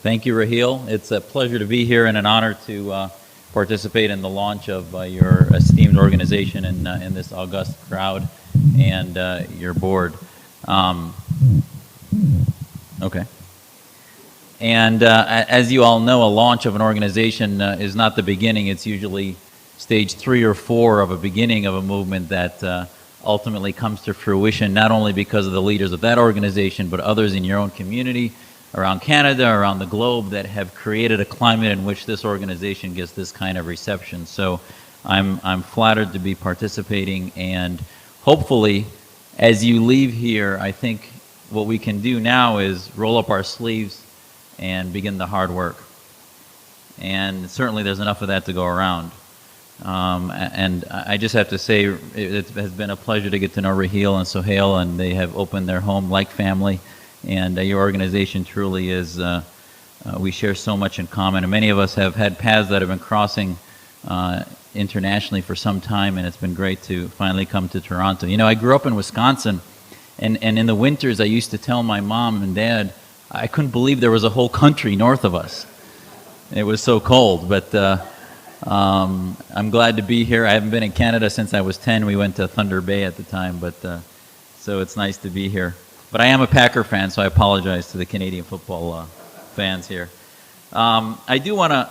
Thank you, Raheel. It's a pleasure to be here and an honor to participate in the launch of your esteemed organization in this august crowd and your board. Okay. And as you all know, a launch of an organization is not the beginning. It's usually stage 3 or 4 of a beginning of a movement that ultimately comes to fruition, not only because of the leaders of that organization, but others in your own community, around Canada, around the globe, that have created a climate in which this organization gets this kind of reception. So I'm flattered to be participating, and hopefully, as you leave here, I think what we can do now is roll up our sleeves and begin the hard work. And certainly there's enough of that to go around. And I just have to say, it has been a pleasure to get to know Raheel and Sohail, and they have opened their home like family. And your organization truly is, we share so much in common. And many of us have had paths that have been crossing internationally for some time, and it's been great to finally come to Toronto. You know, I grew up in Wisconsin, and in the winters I used to tell my mom and dad I couldn't believe there was a whole country north of us. It was so cold, but I'm glad to be here. I haven't been in Canada since I was 10. We went to Thunder Bay at the time, but so it's nice to be here. But I am a Packer fan, so I apologize to the Canadian football fans here. I do want to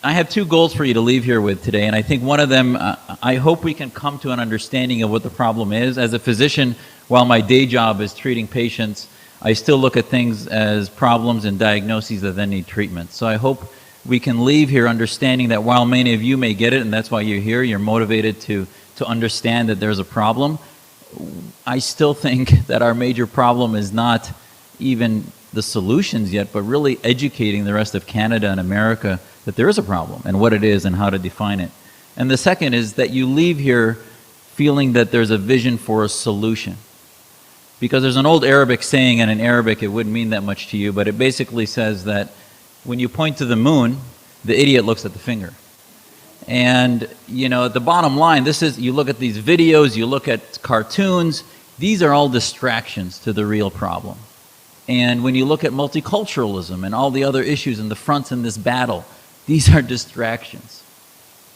I have two goals for you to leave here with today, and I think one of them, I hope we can come to an understanding of what the problem is. As a physician, while my day job is treating patients, I still look at things as problems and diagnoses that then need treatment. So I hope we can leave here understanding that while many of you may get it, and that's why you're here, you're motivated to understand that there's a problem, I still think that our major problem is not even the solutions yet, but really educating the rest of Canada and America that there is a problem and what it is and how to define it. And the second is that you leave here feeling that there's a vision for a solution. Because there's an old Arabic saying, and in Arabic it wouldn't mean that much to you, but it basically says that when you point to the moon, the idiot looks at the finger. And, you know, the bottom line, this is, you look at these videos, you look at cartoons, these are all distractions to the real problem. And when you look at multiculturalism and all the other issues and the fronts in this battle, these are distractions.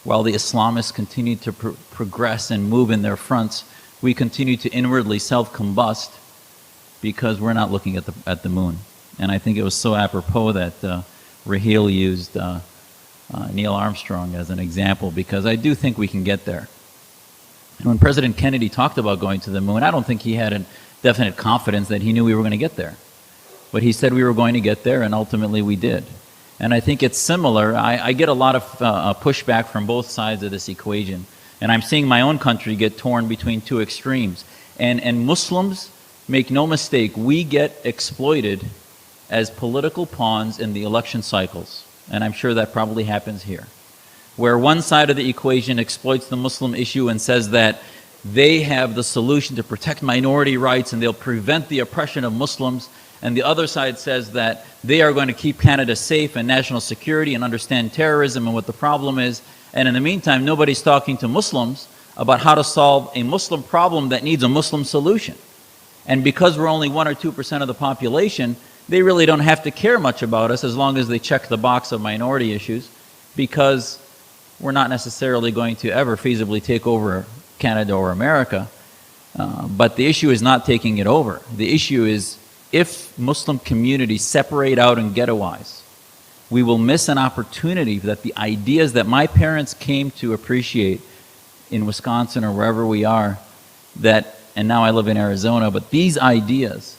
While the Islamists continue to progress and move in their fronts, we continue to inwardly self-combust because we're not looking at the moon. And I think it was so apropos that Raheel used Neil Armstrong as an example, because I do think we can get there. And when President Kennedy talked about going to the moon, I don't think he had a definite confidence that he knew we were going to get there. But he said we were going to get there, and ultimately we did. And I think it's similar. I get a lot of pushback from both sides of this equation. And I'm seeing my own country get torn between two extremes. And Muslims, make no mistake, we get exploited as political pawns in the election cycles. And I'm sure that probably happens here. Where one side of the equation exploits the Muslim issue and says that they have the solution to protect minority rights and they'll prevent the oppression of Muslims. And the other side says that they are going to keep Canada safe and national security and understand terrorism and what the problem is. And in the meantime, nobody's talking to Muslims about how to solve a Muslim problem that needs a Muslim solution. And because we're only 1 or 2% of the population, they really don't have to care much about us as long as they check the box of minority issues, because we're not necessarily going to ever feasibly take over Canada or America. But the issue is not taking it over. The issue is, if Muslim communities separate out and ghettoize, we will miss an opportunity that the ideas that my parents came to appreciate in Wisconsin or wherever we are, and now I live in Arizona, but these ideas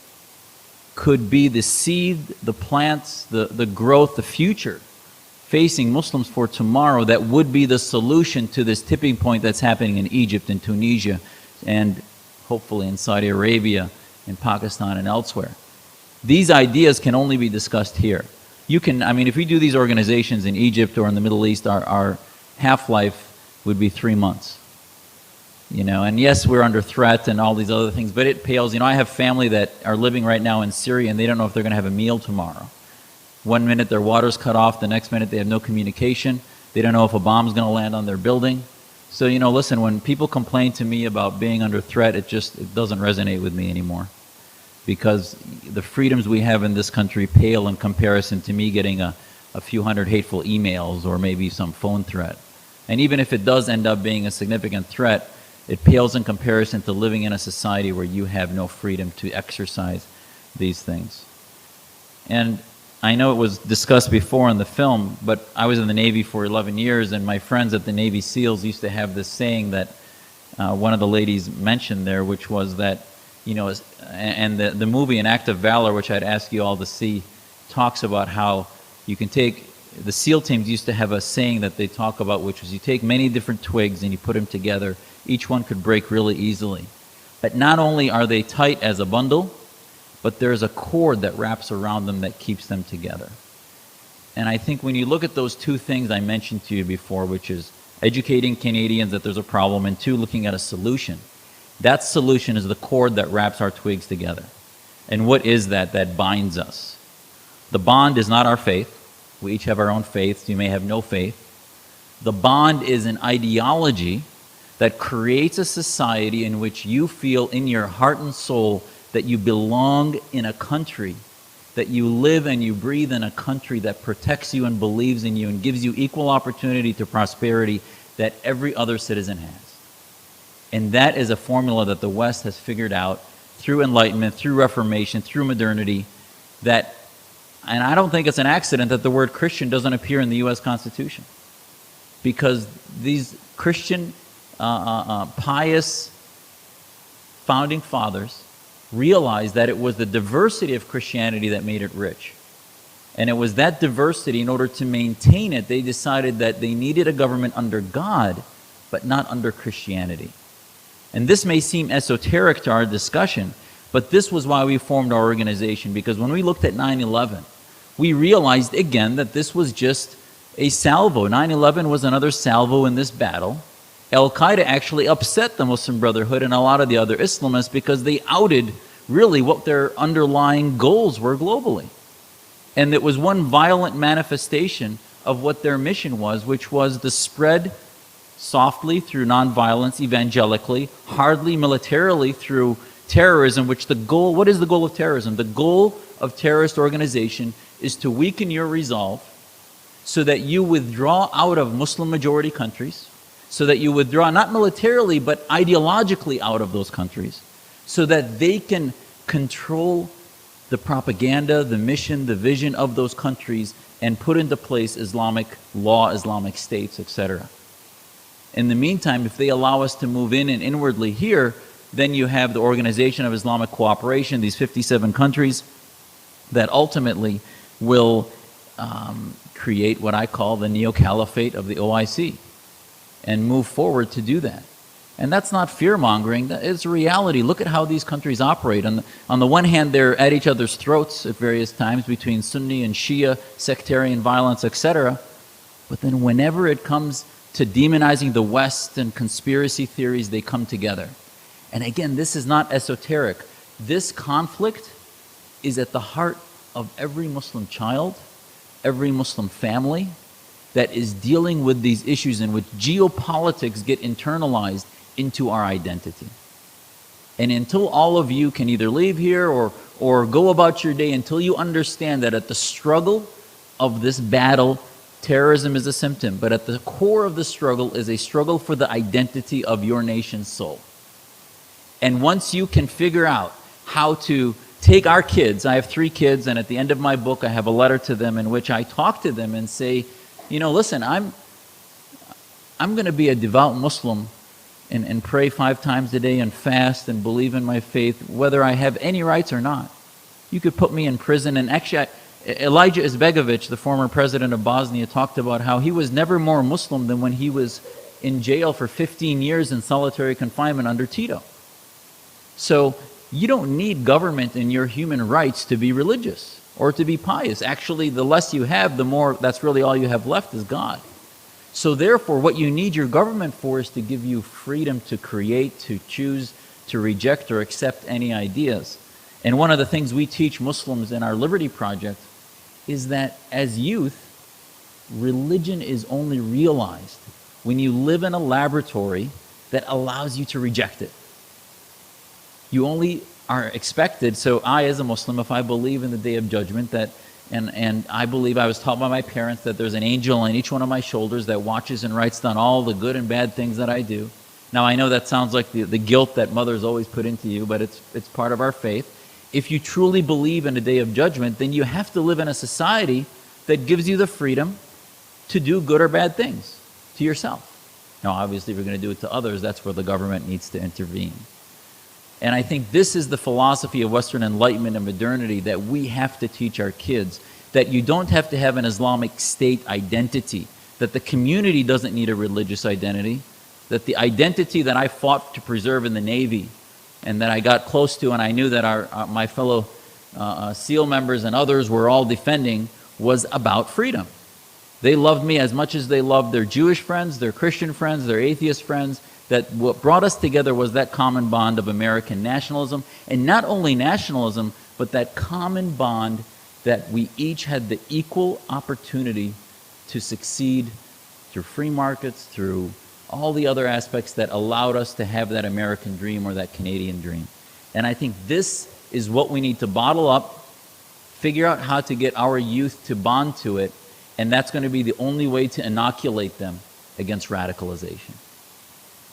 could be the seed, the plants, the growth, the future facing Muslims for tomorrow that would be the solution to this tipping point that's happening in Egypt and Tunisia and hopefully in Saudi Arabia, in Pakistan and elsewhere. These ideas can only be discussed here. If we do these organizations in Egypt or in the Middle East, our half-life would be 3 months. And yes, we're under threat and all these other things, but it pales. I have family that are living right now in Syria and they don't know if they're going to have a meal tomorrow. 1 minute their water's cut off, the next minute they have no communication. They don't know if a bomb's going to land on their building. So, listen, when people complain to me about being under threat, it doesn't resonate with me anymore. Because the freedoms we have in this country pale in comparison to me getting a few hundred hateful emails or maybe some phone threat. And even if it does end up being a significant threat, it pales in comparison to living in a society where you have no freedom to exercise these things. And I know it was discussed before in the film, but I was in the Navy for 11 years, and my friends at the Navy SEALs used to have this saying that one of the ladies mentioned there, which was that, and the movie An Act of Valor, which I'd ask you all to see, talks about how you can take, the SEAL teams used to have a saying that they talk about, which was you take many different twigs and you put them together. Each one could break really easily. But not only are they tight as a bundle, but there's a cord that wraps around them that keeps them together. And I think when you look at those two things I mentioned to you before, which is educating Canadians that there's a problem, and two, looking at a solution, that solution is the cord that wraps our twigs together. And what is that binds us? The bond is not our faith. We each have our own faiths. You may have no faith. The bond is an ideology that creates a society in which you feel in your heart and soul that you belong in a country, that you live and you breathe in a country that protects you and believes in you and gives you equal opportunity to prosperity that every other citizen has. And that is a formula that the West has figured out through Enlightenment, through Reformation, through modernity, that And I don't think it's an accident that the word Christian doesn't appear in the U.S. Constitution. Because these Christian, pious founding fathers realized that it was the diversity of Christianity that made it rich. And it was that diversity, in order to maintain it, they decided that they needed a government under God, but not under Christianity. And this may seem esoteric to our discussion, but this was why we formed our organization, because when we looked at 9/11, we realized again that this was just a salvo. 9/11 was another salvo in this battle. Al-Qaeda actually upset the Muslim Brotherhood and a lot of the other Islamists because they outed really what their underlying goals were globally. And it was one violent manifestation of what their mission was, which was the spread softly through nonviolence, evangelically, hardly militarily through terrorism, which the goal, what is the goal of terrorism? The goal of terrorist organization is to weaken your resolve so that you withdraw out of Muslim majority countries, so that you withdraw not militarily but ideologically out of those countries, so that they can control the propaganda, the mission, the vision of those countries and put into place Islamic law, Islamic states, etc. In the meantime, if they allow us to move in and inwardly here, then you have the Organization of Islamic Cooperation, these 57 countries that ultimately will create what I call the neo-caliphate of the OIC and move forward to do that. And that's not fear-mongering, it's a reality. Look at how these countries operate. On the one hand, they're at each other's throats at various times between Sunni and Shia, sectarian violence, etc. But then whenever it comes to demonizing the West and conspiracy theories, they come together. And again, this is not esoteric. This conflict is at the heart of every Muslim child, every Muslim family that is dealing with these issues in which geopolitics get internalized into our identity. And until all of you can either leave here or go about your day, until you understand that at the struggle of this battle, terrorism is a symptom, but at the core of the struggle is a struggle for the identity of your nation's soul. And once you can figure out how to take our kids, I have 3 kids, and at the end of my book I have a letter to them in which I talk to them and say, you know, listen, I'm going to be a devout Muslim and pray 5 times a day and fast and believe in my faith, whether I have any rights or not. You could put me in prison. And actually, Elijah Izbegovic, the former president of Bosnia, talked about how he was never more Muslim than when he was in jail for 15 years in solitary confinement under Tito. So you don't need government and your human rights to be religious or to be pious. Actually, the less you have, the more, that's really all you have left is God. So therefore, what you need your government for is to give you freedom to create, to choose, to reject or accept any ideas. And one of the things we teach Muslims in our Liberty Project is that as youth, religion is only realized when you live in a laboratory that allows you to reject it. You only are expected, so I as a Muslim, if I believe in the Day of Judgment, that and I believe, I was taught by my parents that there's an angel on each one of my shoulders that watches and writes down all the good and bad things that I do. Now I know that sounds like the guilt that mothers always put into you, but it's part of our faith. If you truly believe in a Day of Judgment, then you have to live in a society that gives you the freedom to do good or bad things to yourself. Now obviously if you're going to do it to others, that's where the government needs to intervene. And I think this is the philosophy of Western Enlightenment and modernity that we have to teach our kids, that you don't have to have an Islamic State identity, that the community doesn't need a religious identity, that the identity that I fought to preserve in the Navy and that I got close to and I knew that my fellow SEAL members and others were all defending was about freedom. They loved me as much as they loved their Jewish friends, their Christian friends, their atheist friends. That what brought us together was that common bond of American nationalism, and not only nationalism, but that common bond that we each had the equal opportunity to succeed through free markets, through all the other aspects that allowed us to have that American dream or that Canadian dream. And I think this is what we need to bottle up, figure out how to get our youth to bond to it, and that's going to be the only way to inoculate them against radicalization.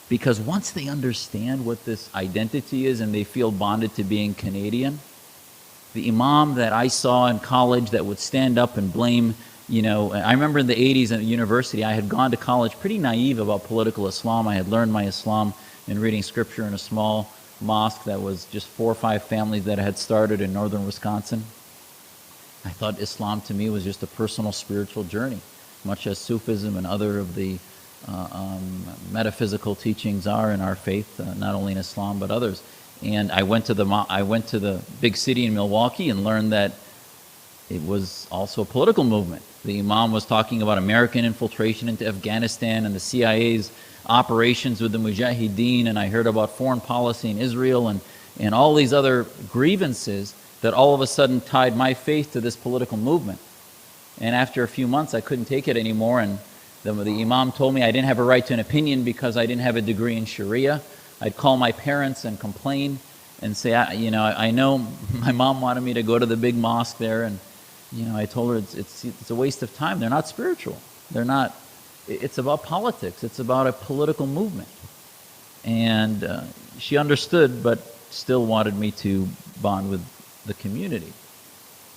Because once they understand what this identity is and they feel bonded to being Canadian, The imam that I saw in college that would stand up and blame, I remember in the 80s at university, I had gone to college pretty naive about political Islam. I had learned my Islam in reading scripture in a small mosque that was just 4 or 5 families that had started in northern Wisconsin. I thought Islam to me was just a personal spiritual journey, much as Sufism and other of the metaphysical teachings are in our faith, not only in Islam but others. And I went to the big city in Milwaukee and learned that it was also a political movement. The imam was talking about American infiltration into Afghanistan and the CIA's operations with the Mujahideen, and I heard about foreign policy in Israel and all these other grievances that all of a sudden tied my faith to this political movement. And after a few months, I couldn't take it anymore, and the imam told me I didn't have a right to an opinion because I didn't have a degree in Sharia. I'd call my parents and complain and say, I know my mom wanted me to go to the big mosque there, and I told her it's a waste of time. They're not spiritual. They're not. It's about politics. It's about a political movement. And she understood, but still wanted me to bond with the community.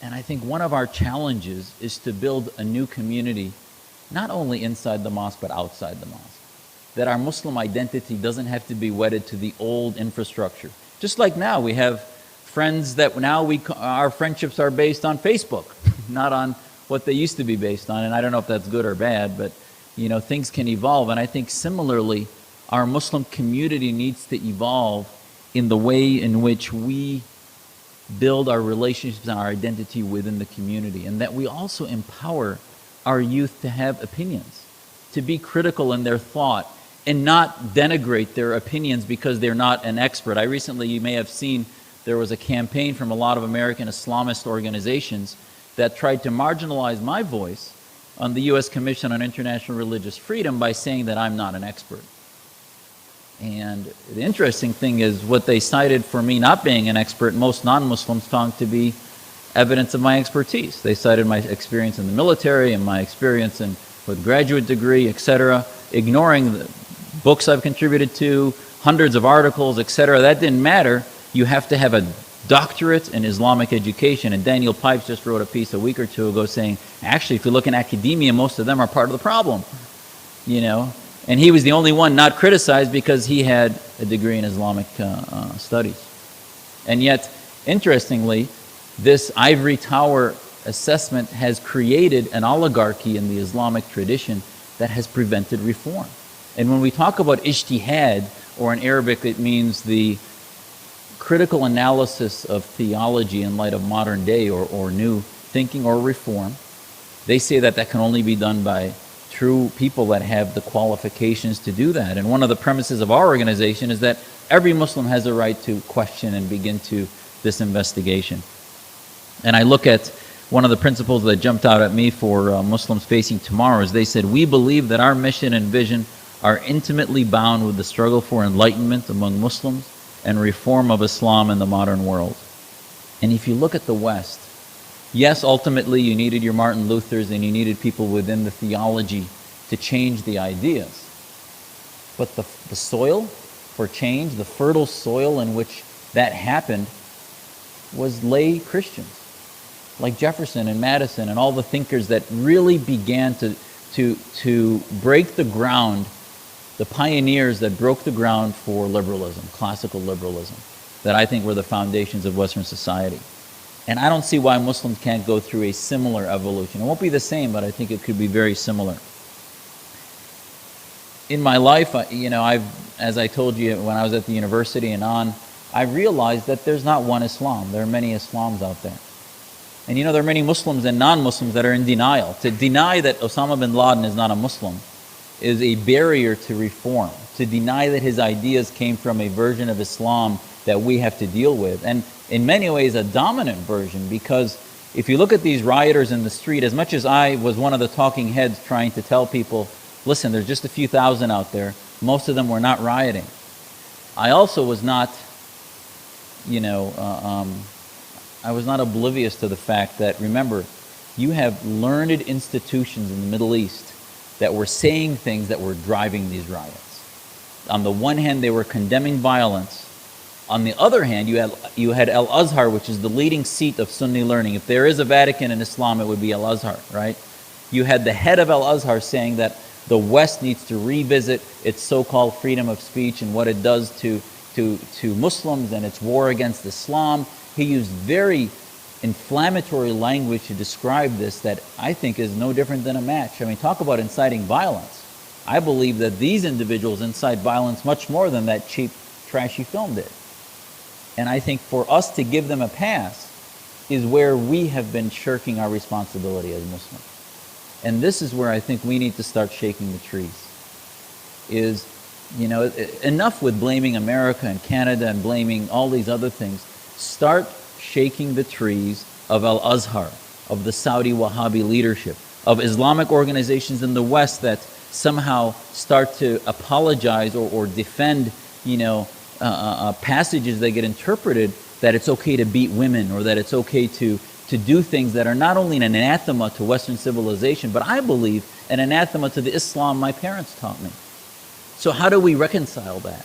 And I think one of our challenges is to build a new community, not only inside the mosque, but outside the mosque. That our Muslim identity doesn't have to be wedded to the old infrastructure. Just like now, we have friends that now our friendships are based on Facebook, not on what they used to be based on. And I don't know if that's good or bad, but things can evolve. And I think similarly, our Muslim community needs to evolve in the way in which we build our relationships and our identity within the community, and that we also empower our youth to have opinions, to be critical in their thought, and not denigrate their opinions because they're not an expert. You may have seen, there was a campaign from a lot of American Islamist organizations that tried to marginalize my voice on the U.S. Commission on International Religious Freedom by saying that I'm not an expert. And the interesting thing is what they cited for me not being an expert, most non-Muslims found to be evidence of my expertise. They cited my experience in the military and my experience with graduate degree, etc., ignoring the books I've contributed to, hundreds of articles, etc. That didn't matter. You have to have a doctorate in Islamic education. And Daniel Pipes just wrote a piece a week or two ago saying, actually, if you look in academia, most of them are part of the problem, And he was the only one not criticized because he had a degree in Islamic studies. And yet, interestingly, this ivory tower assessment has created an oligarchy in the Islamic tradition that has prevented reform. And when we talk about ijtihad, or in Arabic it means the critical analysis of theology in light of modern day or new thinking or reform, they say that can only be done by true people that have the qualifications to do that. And one of the premises of our organization is that every Muslim has a right to question and begin this investigation. And I look at one of the principles that jumped out at me for Muslims Facing Tomorrow is they said, we believe that our mission and vision are intimately bound with the struggle for enlightenment among Muslims and reform of Islam in the modern world. And if you look at the West, yes, ultimately you needed your Martin Luthers and you needed people within the theology to change the ideas. But the soil for change, the fertile soil in which that happened, was lay Christians, like Jefferson and Madison and all the thinkers that really began to break the ground, the pioneers that broke the ground for liberalism, classical liberalism, that I think were the foundations of Western society. And I don't see why Muslims can't go through a similar evolution. It won't be the same, but I think it could be very similar. In my life, as I told you when I was at the university and on, I realized that there's not one Islam. There are many Islams out there. And there are many Muslims and non-Muslims that are in denial. To deny that Osama bin Laden is not a Muslim is a barrier to reform. To deny that his ideas came from a version of Islam that we have to deal with. And in many ways a dominant version, because if you look at these rioters in the street, as much as I was one of the talking heads trying to tell people, listen, there's just a few thousand out there, most of them were not rioting. I also was not, I was not oblivious to the fact that, remember, you have learned institutions in the Middle East that were saying things that were driving these riots. On the one hand, they were condemning violence, On the other hand, you had Al-Azhar, which is the leading seat of Sunni learning. If there is a Vatican in Islam, it would be Al-Azhar, right? You had the head of Al-Azhar saying that the West needs to revisit its so-called freedom of speech and what it does to Muslims and its war against Islam. He used very inflammatory language to describe this that I think is no different than a match. I mean, talk about inciting violence. I believe that these individuals incite violence much more than that cheap, trashy film did. And I think for us to give them a pass is where we have been shirking our responsibility as Muslims. And this is where I think we need to start shaking the trees. Is, enough with blaming America and Canada and blaming all these other things. Start shaking the trees of Al-Azhar, of the Saudi Wahhabi leadership, of Islamic organizations in the West that somehow start to apologize or defend, passages that get interpreted that it's okay to beat women or that it's okay to do things that are not only an anathema to Western civilization, but I believe an anathema to the Islam my parents taught me. So how do we reconcile that?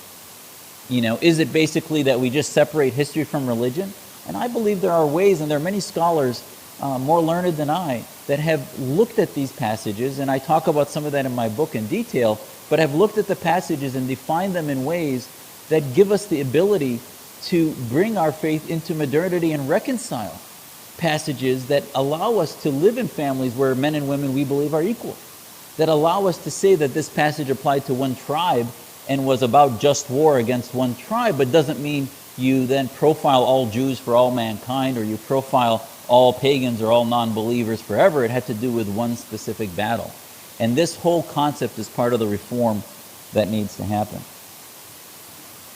Is it basically that we just separate history from religion? And I believe there are ways, and there are many scholars more learned than I that have looked at these passages, and I talk about some of that in my book in detail, but have looked at the passages and defined them in ways that give us the ability to bring our faith into modernity and reconcile passages that allow us to live in families where men and women we believe are equal, that allow us to say that this passage applied to one tribe and was about just war against one tribe, but doesn't mean you then profile all Jews for all mankind, or you profile all pagans or all non-believers forever. It had to do with one specific battle. And this whole concept is part of the reform that needs to happen.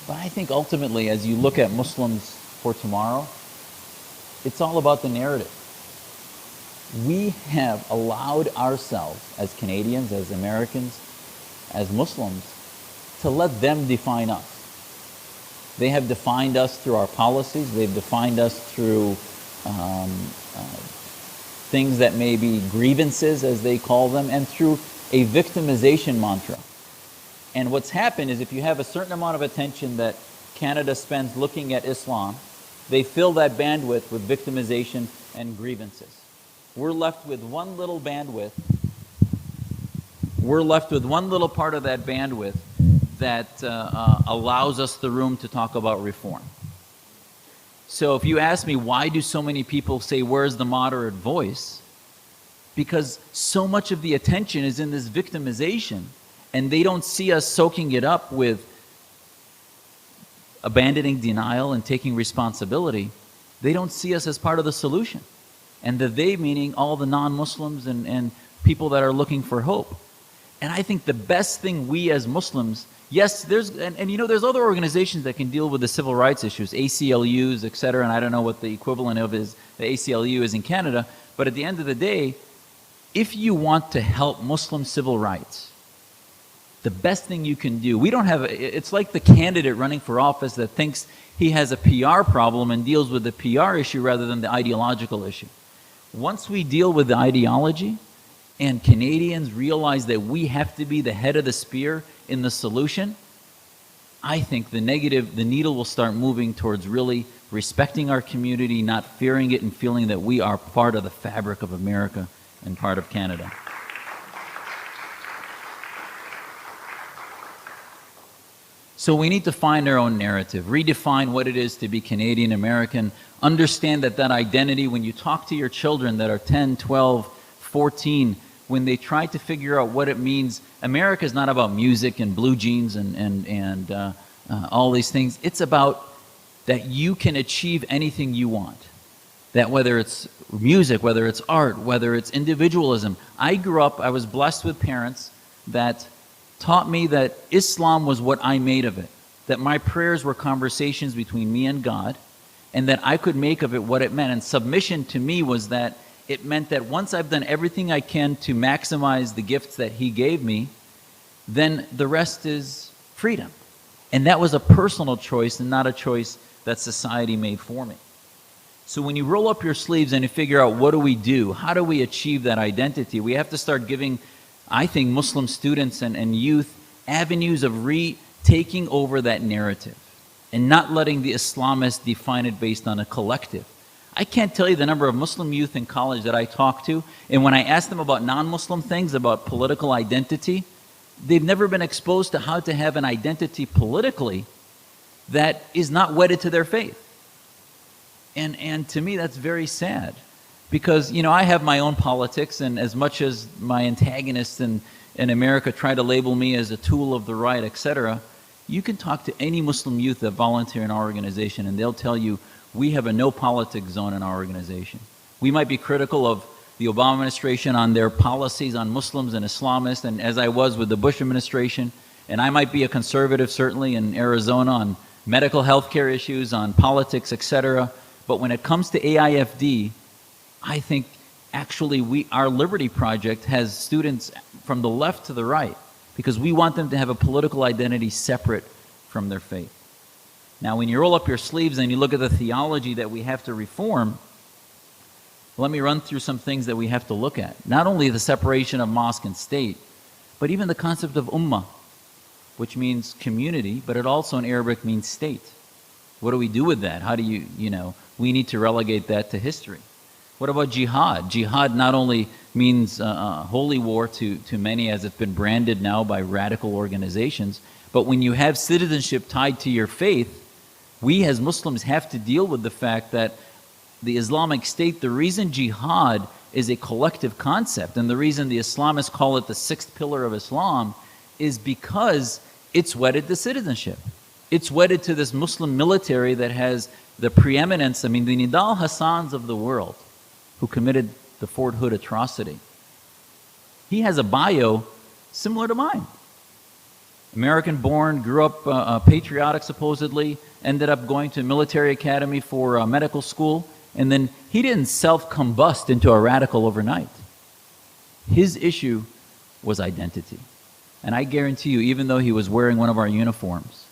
But I think ultimately, as you look at Muslims for tomorrow, it's all about the narrative. We have allowed ourselves, as Canadians, as Americans, as Muslims, to let them define us. They have defined us through our policies. They've defined us through things that may be grievances, as they call them, and through a victimization mantra. And what's happened is if you have a certain amount of attention that Canada spends looking at Islam, they fill that bandwidth with victimization and grievances. We're left with one little bandwidth. We're left with one little part of that bandwidth that allows us the room to talk about reform. So if you ask me, why do so many people say, where's the moderate voice? Because so much of the attention is in this victimization, and they don't see us soaking it up with abandoning denial and taking responsibility. They don't see us as part of the solution. And the they meaning all the non-Muslims and people that are looking for hope. And I think the best thing we as Muslims, yes, there's other organizations that can deal with the civil rights issues, ACLUs, etc., and I don't know what the equivalent of the ACLU is in Canada, but at the end of the day, if you want to help Muslim civil rights, the best thing you can do, it's like the candidate running for office that thinks he has a PR problem and deals with the PR issue rather than the ideological issue. Once we deal with the ideology, and Canadians realize that we have to be the head of the spear in the solution, I think the needle will start moving towards really respecting our community, not fearing it, and feeling that we are part of the fabric of America and part of Canada. So we need to find our own narrative, redefine what it is to be Canadian American, understand that identity, when you talk to your children that are 10, 12, 14, when they try to figure out what it means, America is not about music and blue jeans and all these things. It's about that you can achieve anything you want. That whether it's music, whether it's art, whether it's individualism. I was blessed with parents that taught me that Islam was what I made of it. That my prayers were conversations between me and God, and that I could make of it what it meant. And submission to me was that it meant that once I've done everything I can to maximize the gifts that He gave me, then the rest is freedom. And that was a personal choice and not a choice that society made for me. So when you roll up your sleeves and you figure out what do we do, how do we achieve that identity, we have to start giving, I think, Muslim students and youth avenues of taking over that narrative. and not letting the Islamists define it based on a collective. I can't tell you the number of Muslim youth in college that I talk to, and when I ask them about non-Muslim things, about political identity, they've never been exposed to how to have an identity politically that is not wedded to their faith. And to me, that's very sad. Because, you know, I have my own politics, and as much as my antagonists in America try to label me as a tool of the right, etc., you can talk to any Muslim youth that volunteer in our organization, and they'll tell you, we have a no politics zone in our organization. We might be critical of the Obama administration on their policies on Muslims and Islamists, and as I was with the Bush administration, and I might be a conservative certainly in Arizona on medical health care issues, on politics, etc., but when it comes to AIFD, I think actually our Liberty Project has students from the left to the right, because we want them to have a political identity separate from their faith. Now, when you roll up your sleeves and you look at the theology that we have to reform, let me run through some things that we have to look at. Not only the separation of mosque and state, but even the concept of ummah, which means community, but it also in Arabic means state. What do we do with that? How do we need to relegate that to history. What about jihad? Jihad not only means holy war to many, as it's been branded now by radical organizations, but when you have citizenship tied to your faith, we as Muslims have to deal with the fact that the Islamic State, the reason jihad is a collective concept, and the reason the Islamists call it the sixth pillar of Islam, is because it's wedded to citizenship. It's wedded to this Muslim military that has the preeminence. I mean, the Nidal Hassans of the world, who committed the Fort Hood atrocity, he has a bio similar to mine. American-born, grew up patriotic supposedly, ended up going to a military academy for medical school, and then he didn't self-combust into a radical overnight. His issue was identity. And I guarantee you, even though he was wearing one of our uniforms,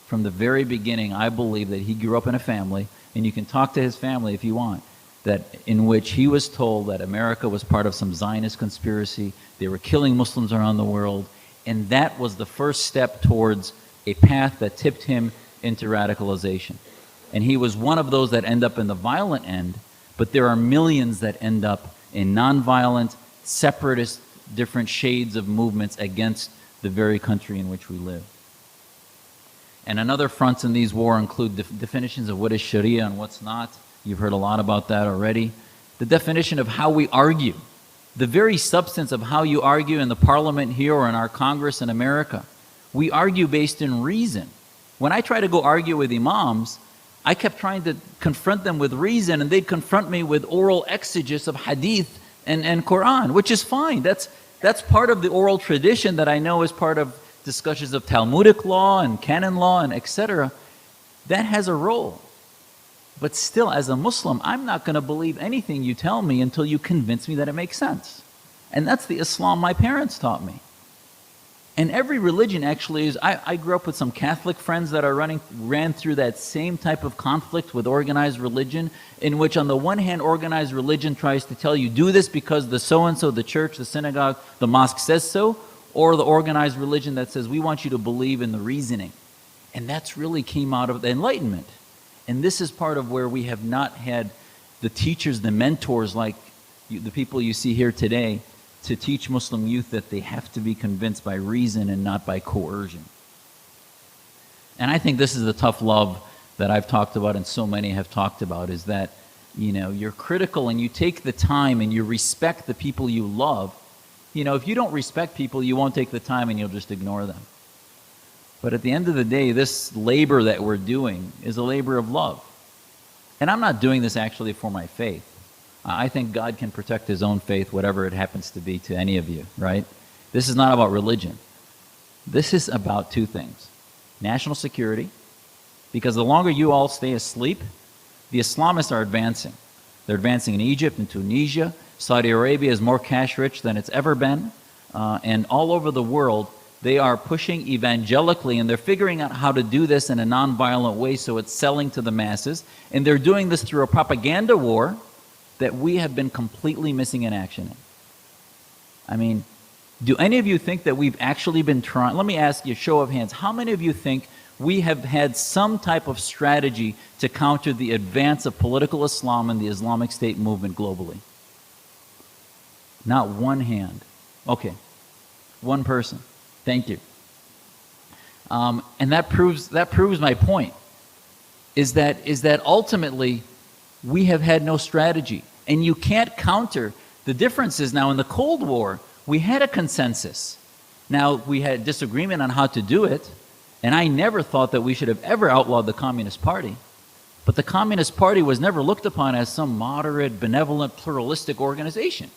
from the very beginning, I believe that he grew up in a family, and you can talk to his family if you want, that in which he was told that America was part of some Zionist conspiracy, they were killing Muslims around the world, and that was the first step towards a path that tipped him into radicalization. And he was one of those that end up in the violent end, but there are millions that end up in nonviolent, separatist, different shades of movements against the very country in which we live. And another fronts in these wars include definitions of what is Sharia and what's not. You've heard a lot about that already. The definition of how we argue. The very substance of how you argue in the parliament here or in our Congress in America. We argue based in reason. When I try to go argue with imams, I kept trying to confront them with reason, and they'd confront me with oral exegesis of hadith and Quran, which is fine. That's part of the oral tradition that I know is part of discussions of Talmudic law and canon law and etc. That has a role. But still, as a Muslim, I'm not going to believe anything you tell me until you convince me that it makes sense. And that's the Islam my parents taught me. And every religion actually is, I grew up with some Catholic friends that ran through that same type of conflict with organized religion, in which on the one hand, organized religion tries to tell you, do this because the so-and-so, the church, the synagogue, the mosque says so, or the organized religion that says, we want you to believe in the reasoning. And that's really came out of the Enlightenment. And this is part of where we have not had the teachers, the mentors, like the people you see here today, to teach Muslim youth that they have to be convinced by reason and not by coercion. And I think this is the tough love that I've talked about and so many have talked about, is that, you're critical and you take the time and you respect the people you love. If you don't respect people, you won't take the time and you'll just ignore them. But at the end of the day, this labor that we're doing is a labor of love. And I'm not doing this actually for my faith. I think God can protect his own faith, whatever it happens to be to any of you, right? This is not about religion. This is about two things. National security, because the longer you all stay asleep, the Islamists are advancing. They're advancing in Egypt and Tunisia. Saudi Arabia is more cash rich than it's ever been. And all over the world, they are pushing evangelically, and they're figuring out how to do this in a nonviolent way so it's selling to the masses. And they're doing this through a propaganda war that we have been completely missing in action in. I mean, do any of you think that we've actually been trying? Let me ask you, show of hands, how many of you think we have had some type of strategy to counter the advance of political Islam and the Islamic State movement globally? Not one hand. Okay, one person. Thank you. And that proves my point. Is that ultimately we have had no strategy, and you can't counter. The difference is now in the Cold War we had a consensus. Now we had disagreement on how to do it, and I never thought that we should have ever outlawed the Communist Party. But the Communist Party was never looked upon as some moderate, benevolent, pluralistic organization.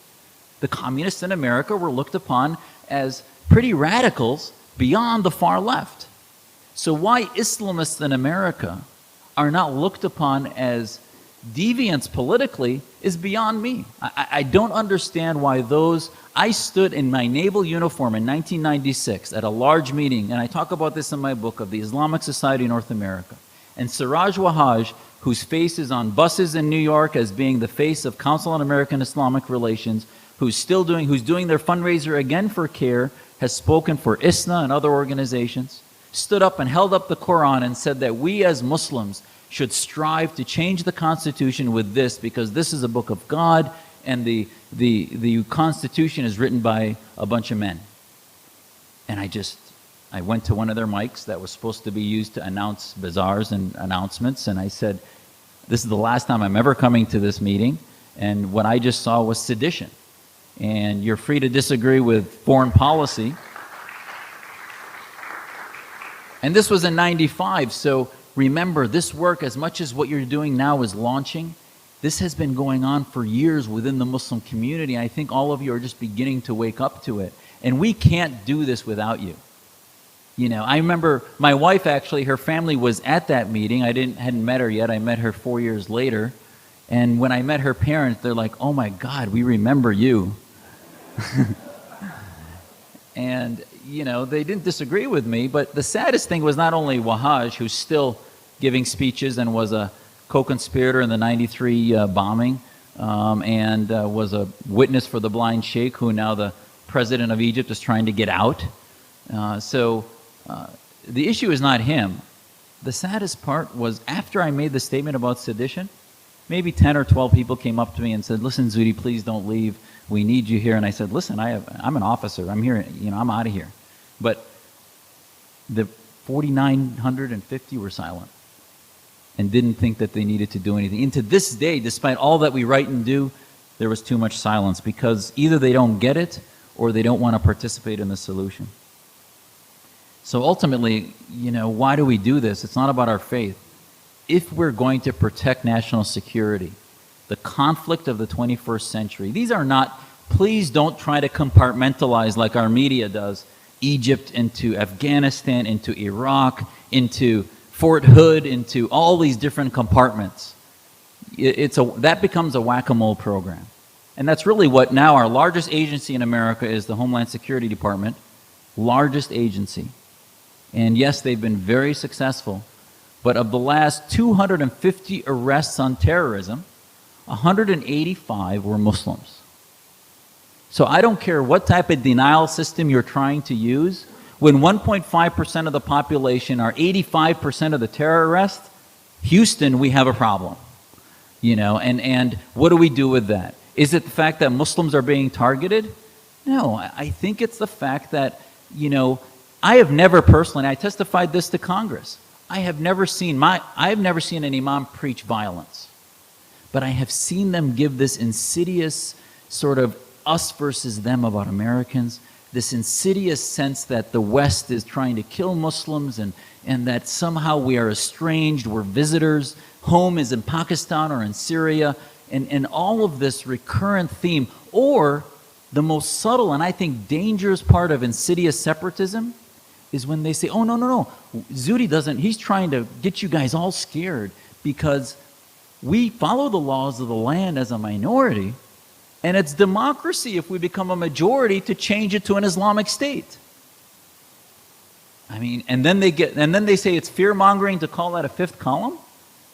The communists in America were looked upon as pretty radicals beyond the far left. So why Islamists in America are not looked upon as deviants politically is beyond me. I don't understand why those... I stood in my naval uniform in 1996 at a large meeting, and I talk about this in my book, of the Islamic Society of North America. And Siraj Wahaj, whose face is on buses in New York as being the face of Council on American Islamic Relations, who's doing their fundraiser again for CARE, has spoken for ISNA and other organizations, stood up and held up the Quran and said that we as Muslims should strive to change the Constitution with this, because this is a book of God, and the Constitution is written by a bunch of men. And I went to one of their mics that was supposed to be used to announce bazaars and announcements, and I said, this is the last time I'm ever coming to this meeting, and what I just saw was sedition. And you're free to disagree with foreign policy. And this was in 95, so remember, this work, as much as what you're doing now is launching, this has been going on for years within the Muslim community. I think all of you are just beginning to wake up to it. And we can't do this without you. You know, I remember my wife, actually, her family was at that meeting. I hadn't met her yet. I met her 4 years later. And when I met her parents, they're like, oh my God, we remember you. And, you know, they didn't disagree with me. But the saddest thing was not only Wahaj, who's still giving speeches and was a co-conspirator in the 93 bombing, and was a witness for the blind sheikh, who now the president of Egypt is trying to get out. So the issue is not him. The saddest part was, after I made the statement about sedition, maybe 10 or 12 people came up to me and said, listen, Zuhdi, please don't leave. We need you here. And I said, listen, I'm an officer. I'm here. You know, I'm out of here. But the 4,950 were silent and didn't think that they needed to do anything. And to this day, despite all that we write and do, there was too much silence, because either they don't get it or they don't want to participate in the solution. So ultimately, you know, why do we do this? It's not about our faith. If we're going to protect national security, the conflict of the 21st century, these are not, please don't try to compartmentalize like our media does, Egypt into Afghanistan, into Iraq, into Fort Hood, into all these different compartments. That becomes a whack-a-mole program. And that's really what now our largest agency in America is, the Homeland Security Department, largest agency. And yes, they've been very successful. But of the last 250 arrests on terrorism, 185 were Muslims. So I don't care what type of denial system you're trying to use, when 1.5% of the population are 85% of the terror arrests, Houston, we have a problem. You know, and what do we do with that? Is it the fact that Muslims are being targeted? No, I think it's the fact that, you know, I have never personally, I testified this to Congress, I have never seen an imam preach violence. But I have seen them give this insidious sort of us versus them about Americans, this insidious sense that the West is trying to kill Muslims, and that somehow we are estranged, we're visitors, home is in Pakistan or in Syria, and all of this recurrent theme. Or the most subtle and I think dangerous part of insidious separatism is when they say, oh, no, Zuhdi he's trying to get you guys all scared because we follow the laws of the land as a minority, and it's democracy if we become a majority to change it to an Islamic state. I mean, and then they say it's fear-mongering to call that a fifth column?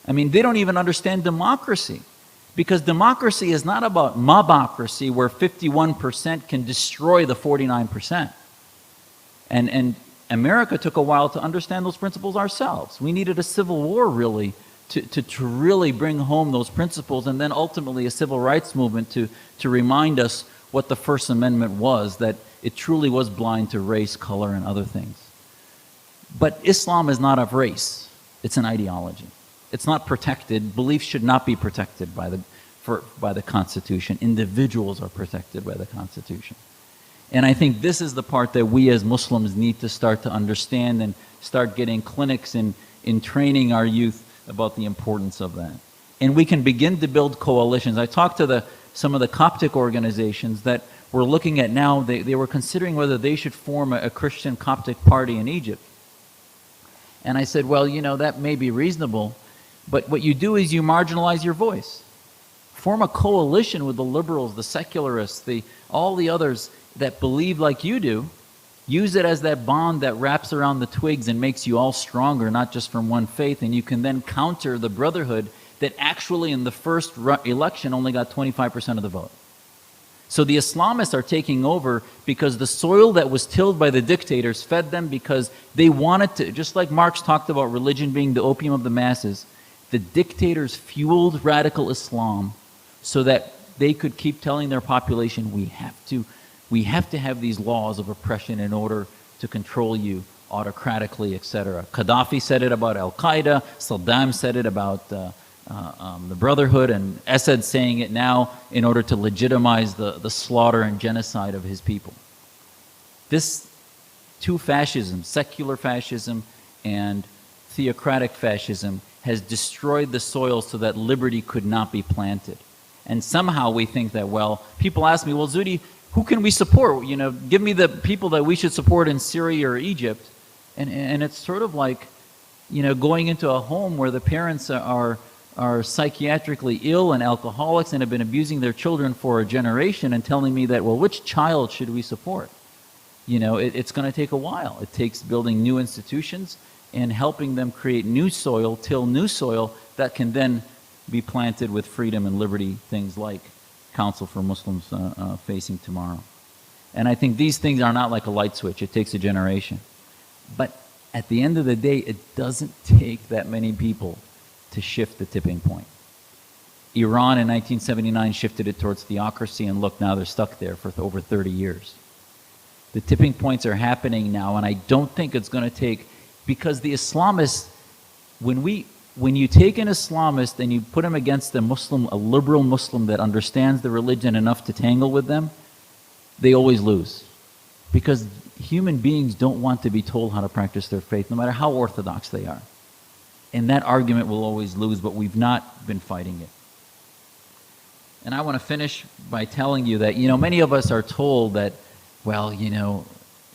I mean, they don't even understand democracy. Because democracy is not about mobocracy, where 51% can destroy the 49%. And America took a while to understand those principles ourselves. We needed a civil war, really, to really bring home those principles, and then ultimately a civil rights movement to remind us what the First Amendment was, that it truly was blind to race, color, and other things. But Islam is not of race. It's an ideology. It's not protected. Beliefs should not be protected by the Constitution. Individuals are protected by the Constitution. And I think this is the part that we as Muslims need to start to understand and start getting clinics in training our youth about the importance of that. And we can begin to build coalitions. I talked to some of the Coptic organizations that we're looking at now. They were considering whether they should form a Christian Coptic party in Egypt. And I said, well, that may be reasonable, but what you do is you marginalize your voice. Form a coalition with the liberals, the secularists, all the others that believe like you do. Use it as that bond that wraps around the twigs and makes you all stronger, not just from one faith, and you can then counter the brotherhood that actually in the first election only got 25% of the vote. So the Islamists are taking over because the soil that was tilled by the dictators fed them, because they wanted to, just like Marx talked about religion being the opium of the masses, the dictators fueled radical Islam so that they could keep telling their population, we have to have these laws of oppression in order to control you autocratically, etc. Gaddafi said it about Al-Qaeda, Saddam said it about the Brotherhood, and Assad saying it now in order to legitimize the slaughter and genocide of his people. This two fascism, secular fascism and theocratic fascism, has destroyed the soil so that liberty could not be planted. And somehow we think that, well, people ask me, well, Zuhdi, who can we support? Give me the people that we should support in Syria or Egypt. And it's sort of like, going into a home where the parents are psychiatrically ill and alcoholics and have been abusing their children for a generation, and telling me that, well, which child should we support? It's going to take a while. It takes building new institutions and helping them create new soil, till new soil that can then be planted with freedom and liberty, things like Council for Muslims Facing Tomorrow. And I think these things are not like a light switch. It takes a generation. But at the end of the day, it doesn't take that many people to shift the tipping point. Iran in 1979 shifted it towards theocracy, and look, now they're stuck there for over 30 years. The tipping points are happening now, and I don't think it's going to take, because the Islamists, when you take an Islamist and you put him against a Muslim, a liberal Muslim that understands the religion enough to tangle with them, they always lose. Because human beings don't want to be told how to practice their faith, no matter how orthodox they are. And that argument will always lose, but we've not been fighting it. And I want to finish by telling you that, many of us are told that, well,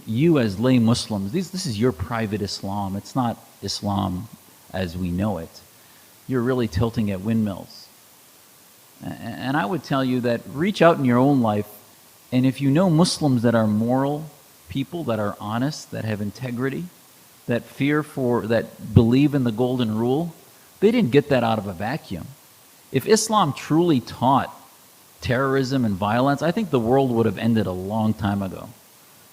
you as lay Muslims, this is your private Islam. It's not Islam as we know it. You're really tilting at windmills. And I would tell you that reach out in your own life, and if you know Muslims that are moral people, that are honest, that have integrity, that believe in the golden rule, they didn't get that out of a vacuum. If Islam truly taught terrorism and violence, I think the world would have ended a long time ago.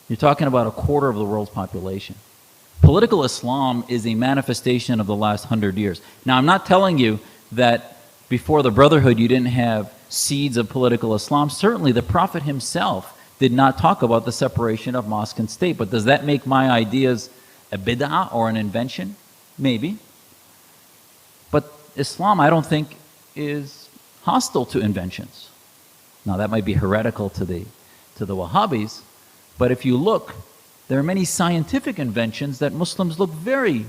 You're talking about a quarter of the world's population. Political Islam is a manifestation of the last 100 years. Now, I'm not telling you that before the Brotherhood you didn't have seeds of political Islam. Certainly, the Prophet himself did not talk about the separation of mosque and state. But does that make my ideas a bid'ah or an invention? Maybe. But Islam, I don't think, is hostile to inventions. Now, that might be heretical to the Wahhabis, but if you look, there are many scientific inventions that Muslims look very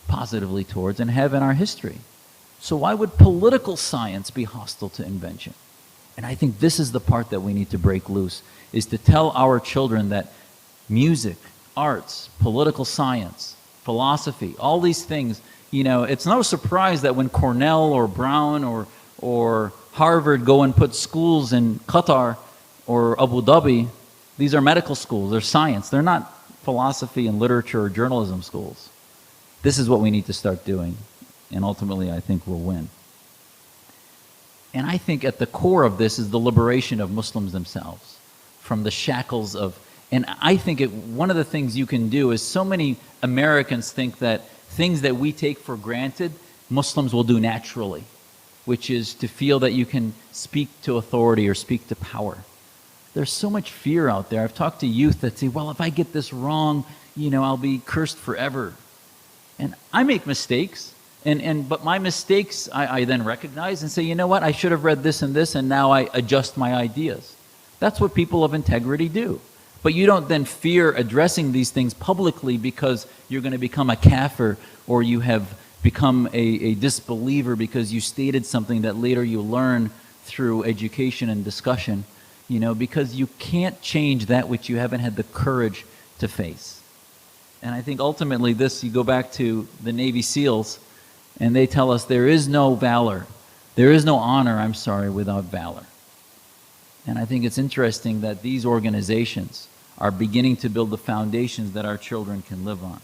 positively towards and have in our history. So why would political science be hostile to invention? And I think this is the part that we need to break loose, is to tell our children that music, arts, political science, philosophy, all these things, it's no surprise that when Cornell or Brown or Harvard go and put schools in Qatar or Abu Dhabi, these are medical schools, they're science, they're not philosophy and literature or journalism schools. This is what we need to start doing, and ultimately I think we'll win. And I think at the core of this is the liberation of Muslims themselves from the shackles of And I think one of the things you can do is so many Americans think that things that we take for granted, Muslims will do naturally, which is to feel that you can speak to authority or speak to power. There's so much fear out there. I've talked to youth that say, well, if I get this wrong, I'll be cursed forever. And I make mistakes, but my mistakes I then recognize and say, you know what, I should have read this and this, and now I adjust my ideas. That's what people of integrity do. But you don't then fear addressing these things publicly because you're going to become a kafir, or you have become a disbeliever because you stated something that later you learn through education and discussion, because you can't change that which you haven't had the courage to face. And I think ultimately you go back to the Navy SEALs, and they tell us there is no honor, without valor. And I think it's interesting that these organizations are beginning to build the foundations that our children can live on.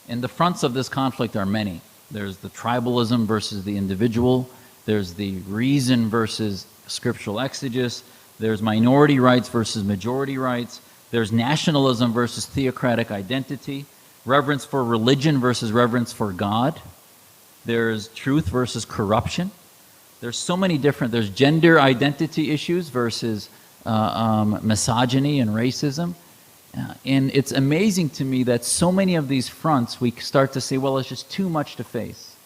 And the fronts of this conflict are many. There's the tribalism versus the individual. There's the reason versus scriptural exegesis. There's minority rights versus majority rights. There's nationalism versus theocratic identity. Reverence for religion versus reverence for God. There's truth versus corruption. There's so many there's gender identity issues versus misogyny and racism. And it's amazing to me that so many of these fronts, we start to say, well, it's just too much to face.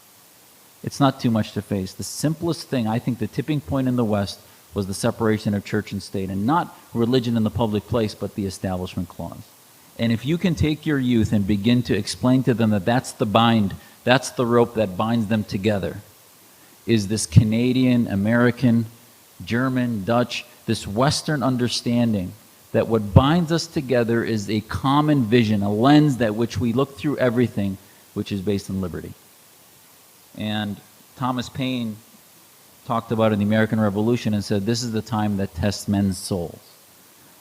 It's not too much to face. The simplest thing, I think the tipping point in the West was the separation of church and state, and not religion in the public place, but the Establishment Clause. And if you can take your youth and begin to explain to them that that's the rope that binds them together, is this Canadian, American, German, Dutch, this Western understanding that what binds us together is a common vision, a lens that which we look through everything, which is based on liberty. And Thomas Paine talked about in the American Revolution and said, this is the time that tests men's souls.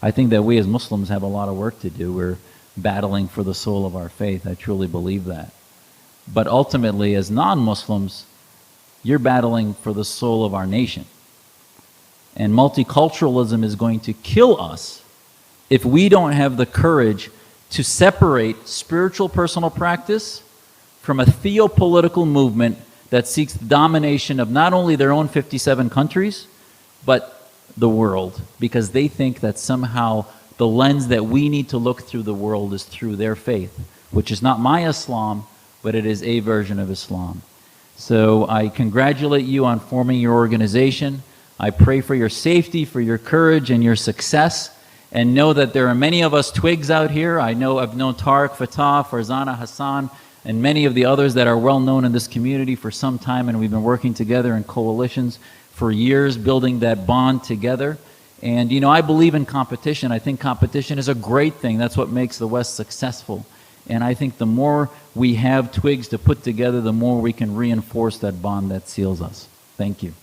I think that we as Muslims have a lot of work to do. We're battling for the soul of our faith. I truly believe that. But ultimately, as non-Muslims, you're battling for the soul of our nation. And multiculturalism is going to kill us if we don't have the courage to separate spiritual personal practice from a theopolitical movement that seeks the domination of not only their own 57 countries, but the world, because they think that somehow the lens that we need to look through the world is through their faith, which is not my Islam, but it is a version of Islam. So I congratulate you on forming your organization. I pray for your safety, for your courage, and your success. And know that there are many of us twigs out here. I've known Tariq Fatah, Farzana Hassan, and many of the others that are well known in this community for some time, and we've been working together in coalitions for years, building that bond together. And I believe in competition. I think competition is a great thing. That's what makes the West successful. And I think the more we have twigs to put together, the more we can reinforce that bond that seals us. Thank you.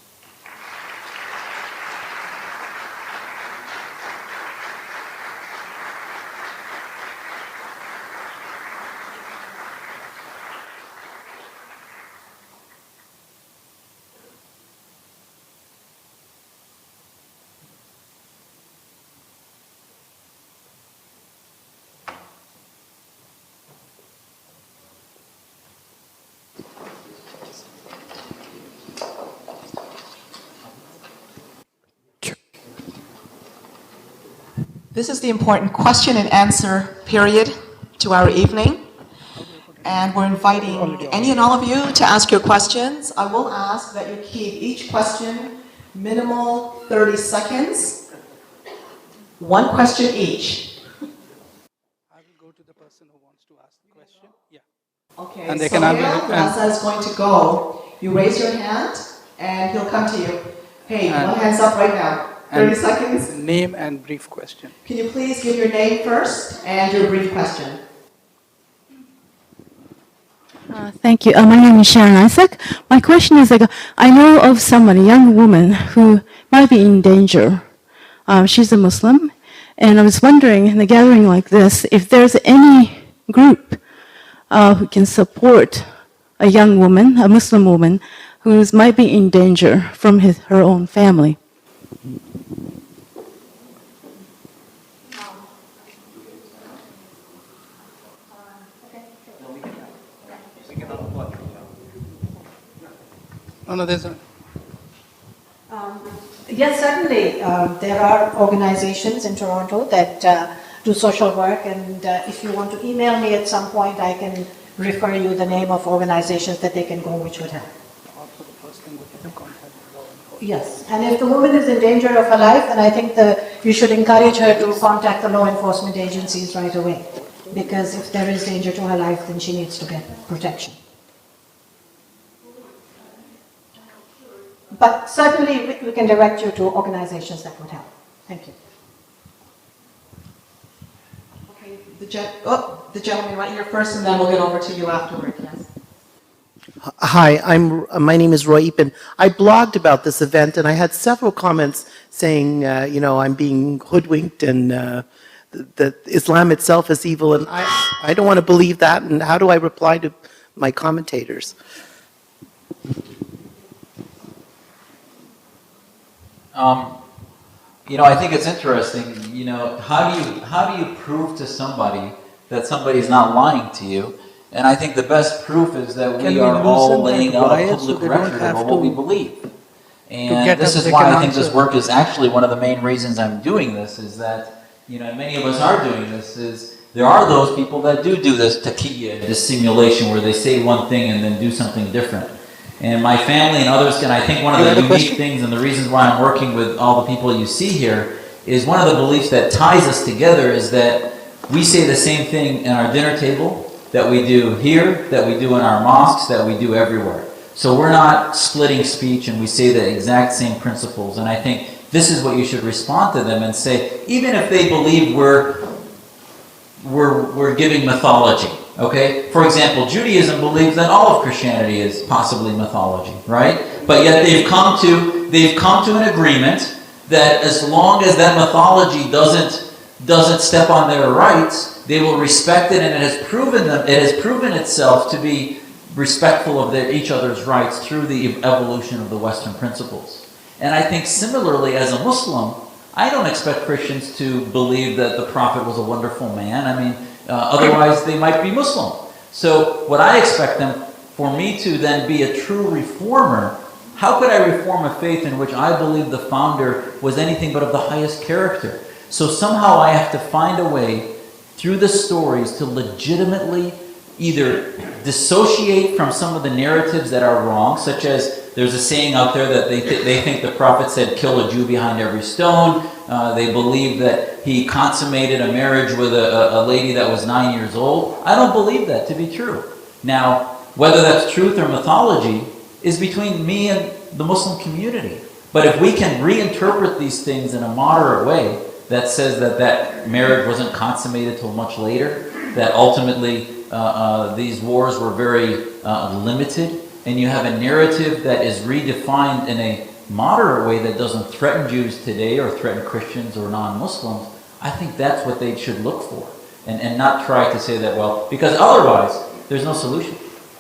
This is the important question and answer period to our evening. And we're inviting any and all of you to ask your questions. I will ask that you keep each question minimal 30 seconds. One question each. I will go to the person who wants to ask the question. Yeah. Okay, and they so can Raheel Raza is going to go. You raise your hand and he'll come to you. Hey, one hand's up right now. 30 seconds. Name and brief question. Can you please give your name first and your brief question? Thank you. My name is Sharon Isaac. My question is I know of someone, a young woman, who might be in danger. She's a Muslim, and I was wondering in a gathering like this if there's any group who can support a young woman, a Muslim woman, who might be in danger from her own family. No, there's a... Yes, certainly. There are organizations in Toronto that do social work, and if you want to email me at some point, I can refer you the name of organizations that they can go, which would help. Also, the first thing we have contact law enforcement. Yes, and if the woman is in danger of her life, then I think you should encourage her to contact the law enforcement agencies right away, because if there is danger to her life, then she needs to get protection. But certainly we can direct you to organizations that would help. Thank you. Okay, the gentleman right here first, and then we'll get over to you afterward. Yes. Hi, my name is Roy Epen. I blogged about this event, and I had several comments saying, I'm being hoodwinked, and that Islam itself is evil, and I don't want to believe that. And how do I reply to my commentators? I think it's interesting. How do you prove to somebody that somebody's not lying to you? And I think the best proof is that we are all laying out a public record of what we believe. And this is why I think this work is actually one of the main reasons I'm doing this, is that, many of us are doing this, is there are those people that do this taqiyya, this simulation where they say one thing and then do something different. And my family and others, and I think one of the unique things and the reasons why I'm working with all the people you see here is one of the beliefs that ties us together is that we say the same thing in our dinner table that we do here, that we do in our mosques, that we do everywhere. So we're not splitting speech, and we say the exact same principles. And I think this is what you should respond to them and say, even if they believe we're giving mythology. Okay? For example, Judaism believes that all of Christianity is possibly mythology, right? But yet they've come to an agreement that as long as that mythology doesn't step on their rights, they will respect it, and it has proven itself to be respectful of each other's rights through the evolution of the Western principles. And I think similarly, as a Muslim, I don't expect Christians to believe that the Prophet was a wonderful man. I mean, otherwise they might be Muslim. So what I expect them, for me to then be a true reformer, how could I reform a faith in which I believe the founder was anything but of the highest character? So somehow I have to find a way through the stories to legitimately either dissociate from some of the narratives that are wrong, such as there's a saying out there that they think the Prophet said, kill a Jew behind every stone. They believe that he consummated a marriage with a lady that was 9 years old. I don't believe that to be true. Now, whether that's truth or mythology is between me and the Muslim community. But if we can reinterpret these things in a moderate way that says that marriage wasn't consummated till much later, that ultimately these wars were very limited, and you have a narrative that is redefined in a moderate way that doesn't threaten Jews today or threaten Christians or non-Muslims, I think that's what they should look for. And not try to say that, well, because otherwise there's no solution.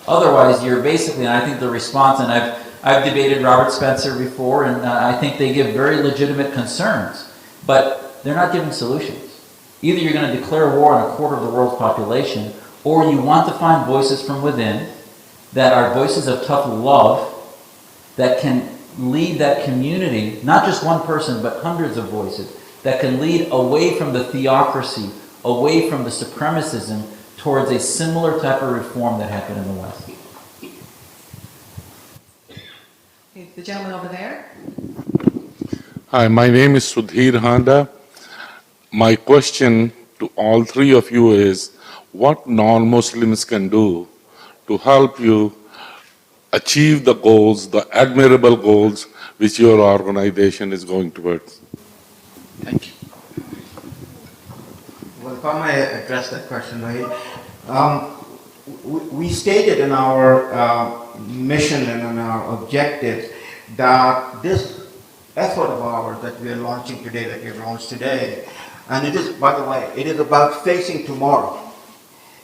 Otherwise you're basically, and I think the response, and I've debated Robert Spencer before, and I think they give very legitimate concerns, but they're not giving solutions. Either you're going to declare war on a quarter of the world's population, or you want to find voices from within that are voices of tough love that can lead that community, not just one person, but hundreds of voices, that can lead away from the theocracy, away from the supremacism, towards a similar type of reform that happened in the West. Okay, the gentleman over there. Hi, my name is Zuhdi Jasser. My question to all three of you is, what non-Muslims can do to help you achieve the goals, the admirable goals which your organization is going towards? Thank you. Well, if I may address that question, Raheel. We stated in our mission and in our objectives that this effort of ours that we are launching today, that we have launched today, and it is, by the way, it is about facing tomorrow.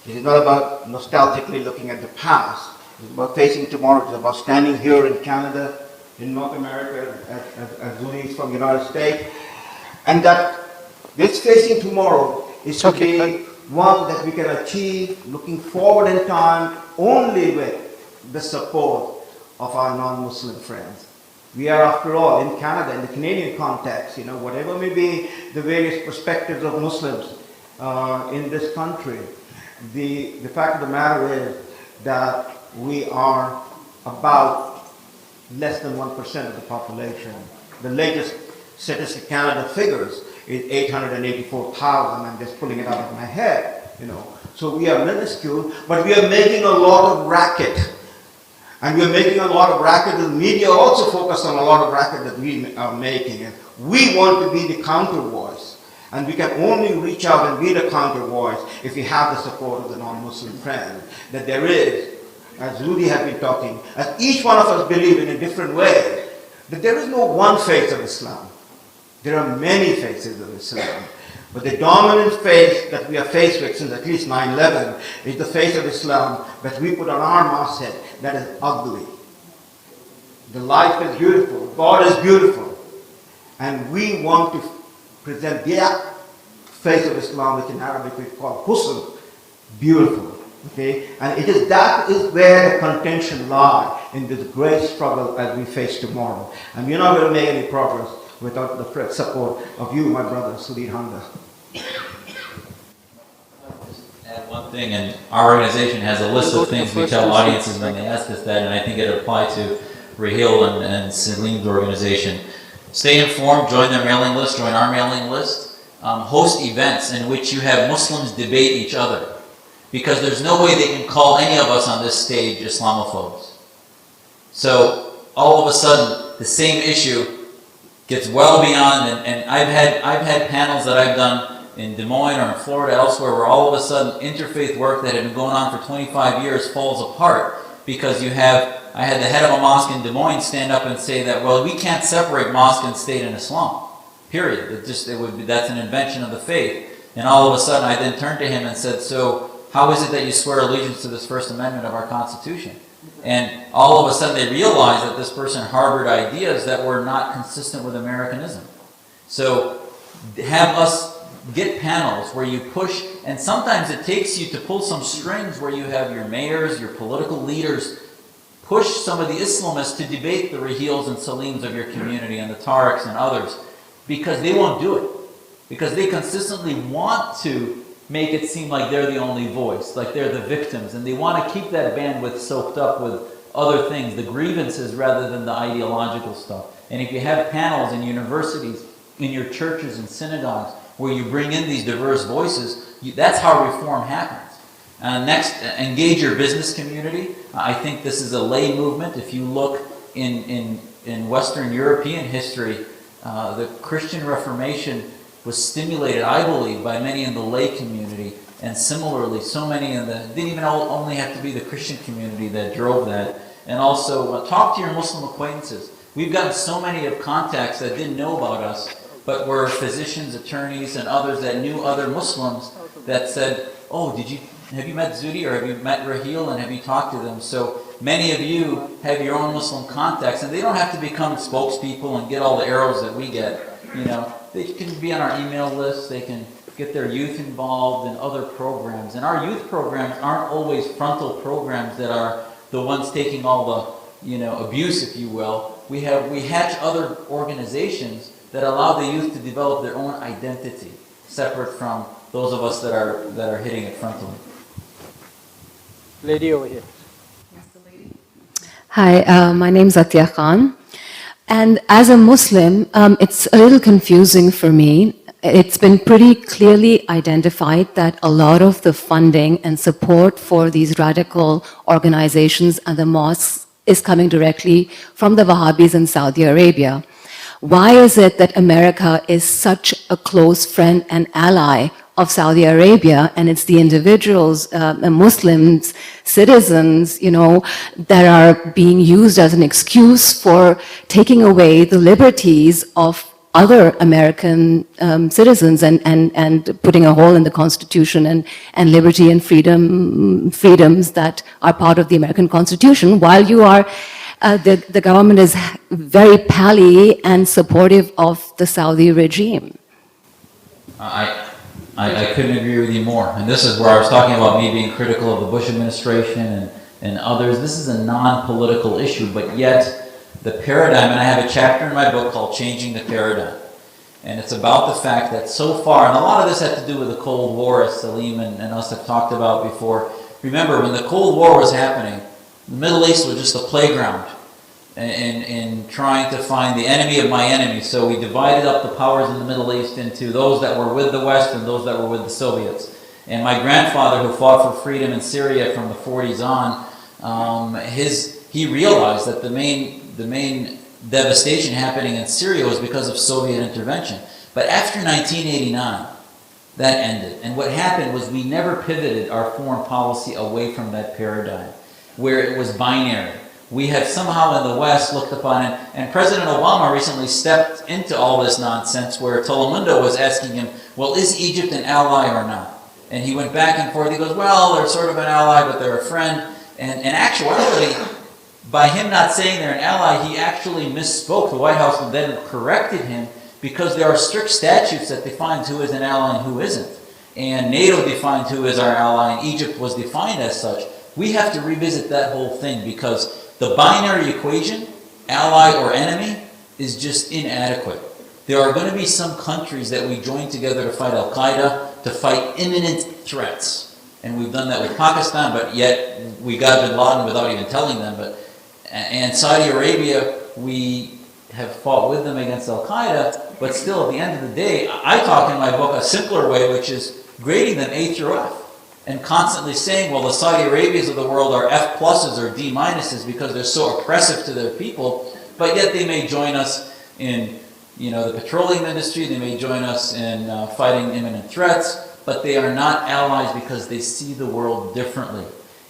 It is not about nostalgically looking at the past. It's about facing tomorrow. It's about standing here in Canada, in North America, as Zuhdi is from the United States, and that this facing tomorrow is to be one that we can achieve looking forward in time only with the support of our non-Muslim friends. We are, after all, in Canada, in the Canadian context, whatever may be the various perspectives of Muslims in this country, the fact of the matter is that we are about less than 1% of the population. The latest Statistic Canada figures is 884,000. I'm just pulling it out of my head, So we are minuscule, but we are making a lot of racket. And we're making a lot of racket. The media also focus on a lot of racket that we are making. And we want to be the counter voice. And we can only reach out and be the counter voice if we have the support of the non-Muslim friends. That there is, as Zuhdi has been talking, as each one of us believe in a different way, that there is no one face of Islam. There are many faces of Islam. But the dominant face that we are faced with since at least 9/11 is the face of Islam that we put on our masthead that is ugly. The life is beautiful. God is beautiful. And we want to present the face of Islam, which in Arabic we call husn, beautiful. Okay? And that is where the contention lies in this great struggle as we face tomorrow. And we're not going to make any progress without the support of you, my brother, Zuhdi Jasser. Add one thing, and our organization has a list of things we tell audiences when they ask us that, and I think it applies to Raheel and Salim's organization. Stay informed, join their mailing list, join our mailing list. Host events in which you have Muslims debate each other. Because there's no way they can call any of us on this stage Islamophobes. So all of a sudden, the same issue gets well beyond, and I've had panels that I've done in Des Moines or in Florida, elsewhere, where all of a sudden interfaith work that had been going on for 25 years falls apart because I had the head of a mosque in Des Moines stand up and say that, well, we can't separate mosque and state and Islam, period. That's an invention of the faith. And all of a sudden I then turned to him and said, so how is it that you swear allegiance to this First Amendment of our Constitution? And all of a sudden they realized that this person harbored ideas that were not consistent with Americanism. So have us get panels where you push, and sometimes it takes you to pull some strings where you have your mayors, your political leaders, push some of the Islamists to debate the Raheels and Salims of your community and the Tariqs and others, because they won't do it. Because they consistently want to make it seem like they're the only voice, like they're the victims, and they want to keep that bandwidth soaked up with other things, the grievances rather than the ideological stuff. And if you have panels in universities, in your churches and synagogues, where you bring in these diverse voices, that's how reform happens. Next, engage your business community. I think this is a lay movement. If you look in Western European history, the Christian Reformation was stimulated, I believe, by many in the lay community, and similarly, so many didn't even only have to be the Christian community that drove that. And also, talk to your Muslim acquaintances. We've gotten so many of contacts that didn't know about us, but were physicians, attorneys, and others that knew other Muslims that said, oh, have you met Zuhdi or have you met Raheel and have you talked to them? So many of you have your own Muslim contacts, and they don't have to become spokespeople and get all the arrows that we get. They can be on our email list, they can get their youth involved in other programs. And our youth programs aren't always frontal programs that are the ones taking all the abuse, if you will. We hatch other organizations that allow the youth to develop their own identity, separate from those of us that are hitting it frontally. Lady over here. Hi, my name's Atya Khan. And as a Muslim, it's a little confusing for me. It's been pretty clearly identified that a lot of the funding and support for these radical organizations and the mosques is coming directly from the Wahhabis in Saudi Arabia. Why is it that America is such a close friend and ally of Saudi Arabia, and it's the individuals, Muslims, citizens, that are being used as an excuse for taking away the liberties of other American citizens and putting a hole in the Constitution and liberty and freedoms that are part of the American Constitution, while you are the government is very pally and supportive of the Saudi regime. I couldn't agree with you more. And this is where I was talking about me being critical of the Bush administration and others. This is a non-political issue, but yet the paradigm, and I have a chapter in my book called Changing the Paradigm. And it's about the fact that so far, and a lot of this had to do with the Cold War, as Salim and us have talked about before. Remember, when the Cold War was happening, the Middle East was just a playground in trying to find the enemy of my enemy. So we divided up the powers in the Middle East into those that were with the West and those that were with the Soviets. And my grandfather, who fought for freedom in Syria from the 40s on, he realized that the main devastation happening in Syria was because of Soviet intervention. But after 1989, that ended. And what happened was we never pivoted our foreign policy away from that paradigm, where it was binary. We have somehow in the West looked upon it, and President Obama recently stepped into all this nonsense where Telemundo was asking him, well, is Egypt an ally or not? And he went back and forth. He goes, well, they're sort of an ally, but they're a friend. And in actuality, by him not saying they're an ally, he actually misspoke. The White House then corrected him because there are strict statutes that define who is an ally and who isn't. And NATO defined who is our ally, and Egypt was defined as such. We have to revisit that whole thing because the binary equation, ally or enemy, is just inadequate. There are going to be some countries that we join together to fight Al-Qaeda, to fight imminent threats. And we've done that with Pakistan, but yet we got bin Laden without even telling them. And Saudi Arabia, we have fought with them against Al-Qaeda, but still at the end of the day, I talk in my book a simpler way, which is grading them A through F. And constantly saying, well, the Saudi Arabias of the world are F pluses or D minuses because they're so oppressive to their people, but yet they may join us in the petroleum industry, they may join us in fighting imminent threats, but they are not allies because they see the world differently.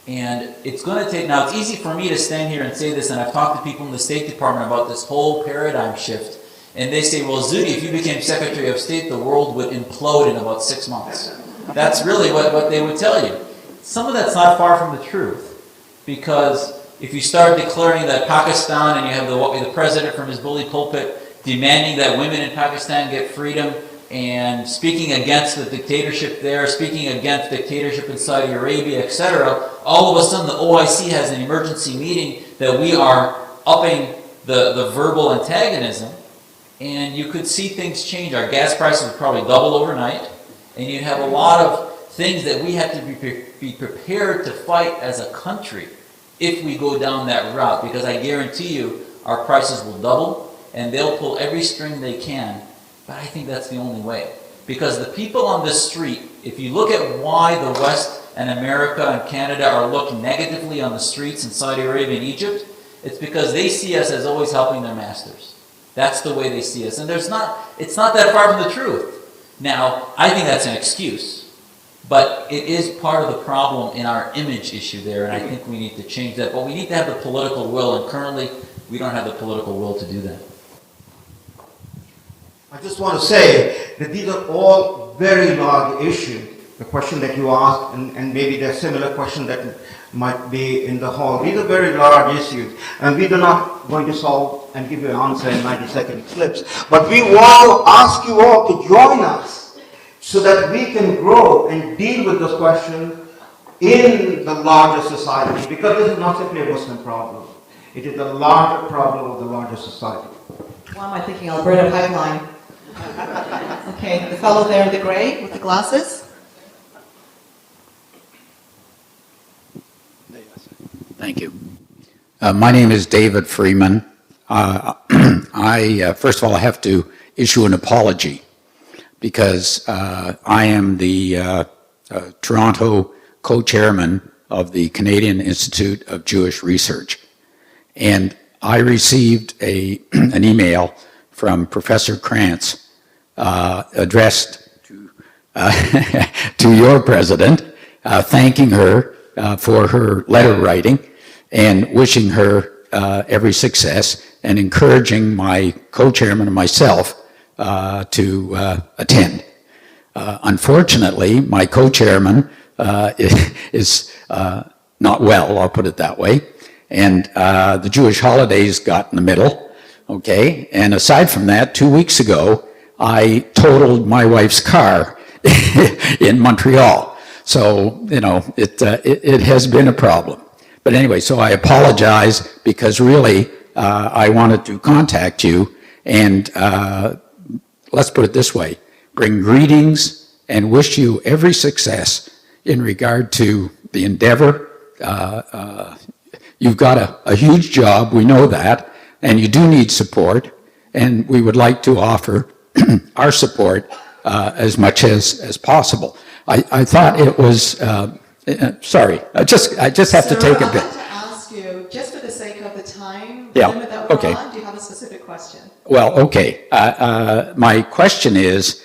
And it's going to take, now it's easy for me to stand here and say this, and I've talked to people in the State Department about this whole paradigm shift, and they say, well, Zuhdi, if you became Secretary of State, the world would implode in about 6 months. That's really what they would tell you. Some of that's not far from the truth, because if you start declaring that Pakistan, and you have the president from his bully pulpit demanding that women in Pakistan get freedom, and speaking against the dictatorship there, speaking against dictatorship in Saudi Arabia, etc., all of a sudden the OIC has an emergency meeting that we are upping the verbal antagonism, and you could see things change. Our gas prices would probably double overnight, and you'd have a lot of things that we have to be prepared to fight as a country if we go down that route, because I guarantee you our prices will double, and they'll pull every string they can. But I think that's the only way. Because the people on this street, if you look at why the West and America and Canada are looking negatively on the streets in Saudi Arabia and Egypt, it's because they see us as always helping their masters. That's the way they see us. And it's not that far from the truth. Now, I think that's an excuse. But it is part of the problem in our image issue there, and I think we need to change that. But we need to have the political will, and currently we don't have the political will to do that. I just want to say that these are all very large issues. The question that you asked, and maybe there's similar question that might be in the hall. These are very large issues, and we are not going to solve and give you an answer in 90-second clips. But we want to ask you all to join us so that we can grow and deal with this question in the larger society, because this is not simply a Muslim problem. It is the larger problem of the larger society. Why am I thinking Alberta Pipeline? Okay, the fellow there in the gray with the glasses. Thank you. My name is David Freeman. First of all, I have to issue an apology because I am the Toronto co-chairman of the Canadian Institute of Jewish Research. And I received an email from Professor Krantz addressed to your president, thanking her for her letter writing and wishing her every success and encouraging my co-chairman and myself to attend. Unfortunately, my co-chairman is not well, I'll put it that way, and the Jewish holidays got in the middle, okay? And aside from that, 2 weeks ago, I totaled my wife's car in Montreal. So, you know, it has been a problem. But anyway, so I apologize because really I wanted to contact you and let's put it this way, bring greetings and wish you every success in regard to the endeavor. You've got a huge job, we know that, and you do need support, and we would like to offer our support as much as possible. I thought it was, sorry, I just have to take a bit. I'd like to ask you, just for the sake of the time Yeah, limit that we're okay. on, do you have a specific question? Well, okay. My question is,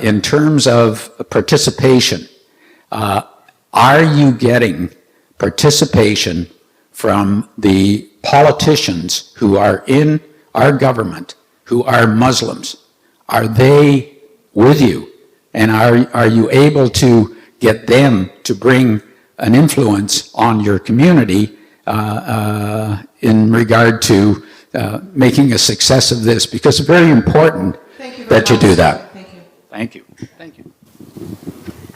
in terms of participation, are you getting participation from the politicians who are in our government, who are Muslims? Are they with you? And are you able to get them to bring an influence on your community in regard to making a success of this? Because it's very important that you do that. Thank you. Thank you.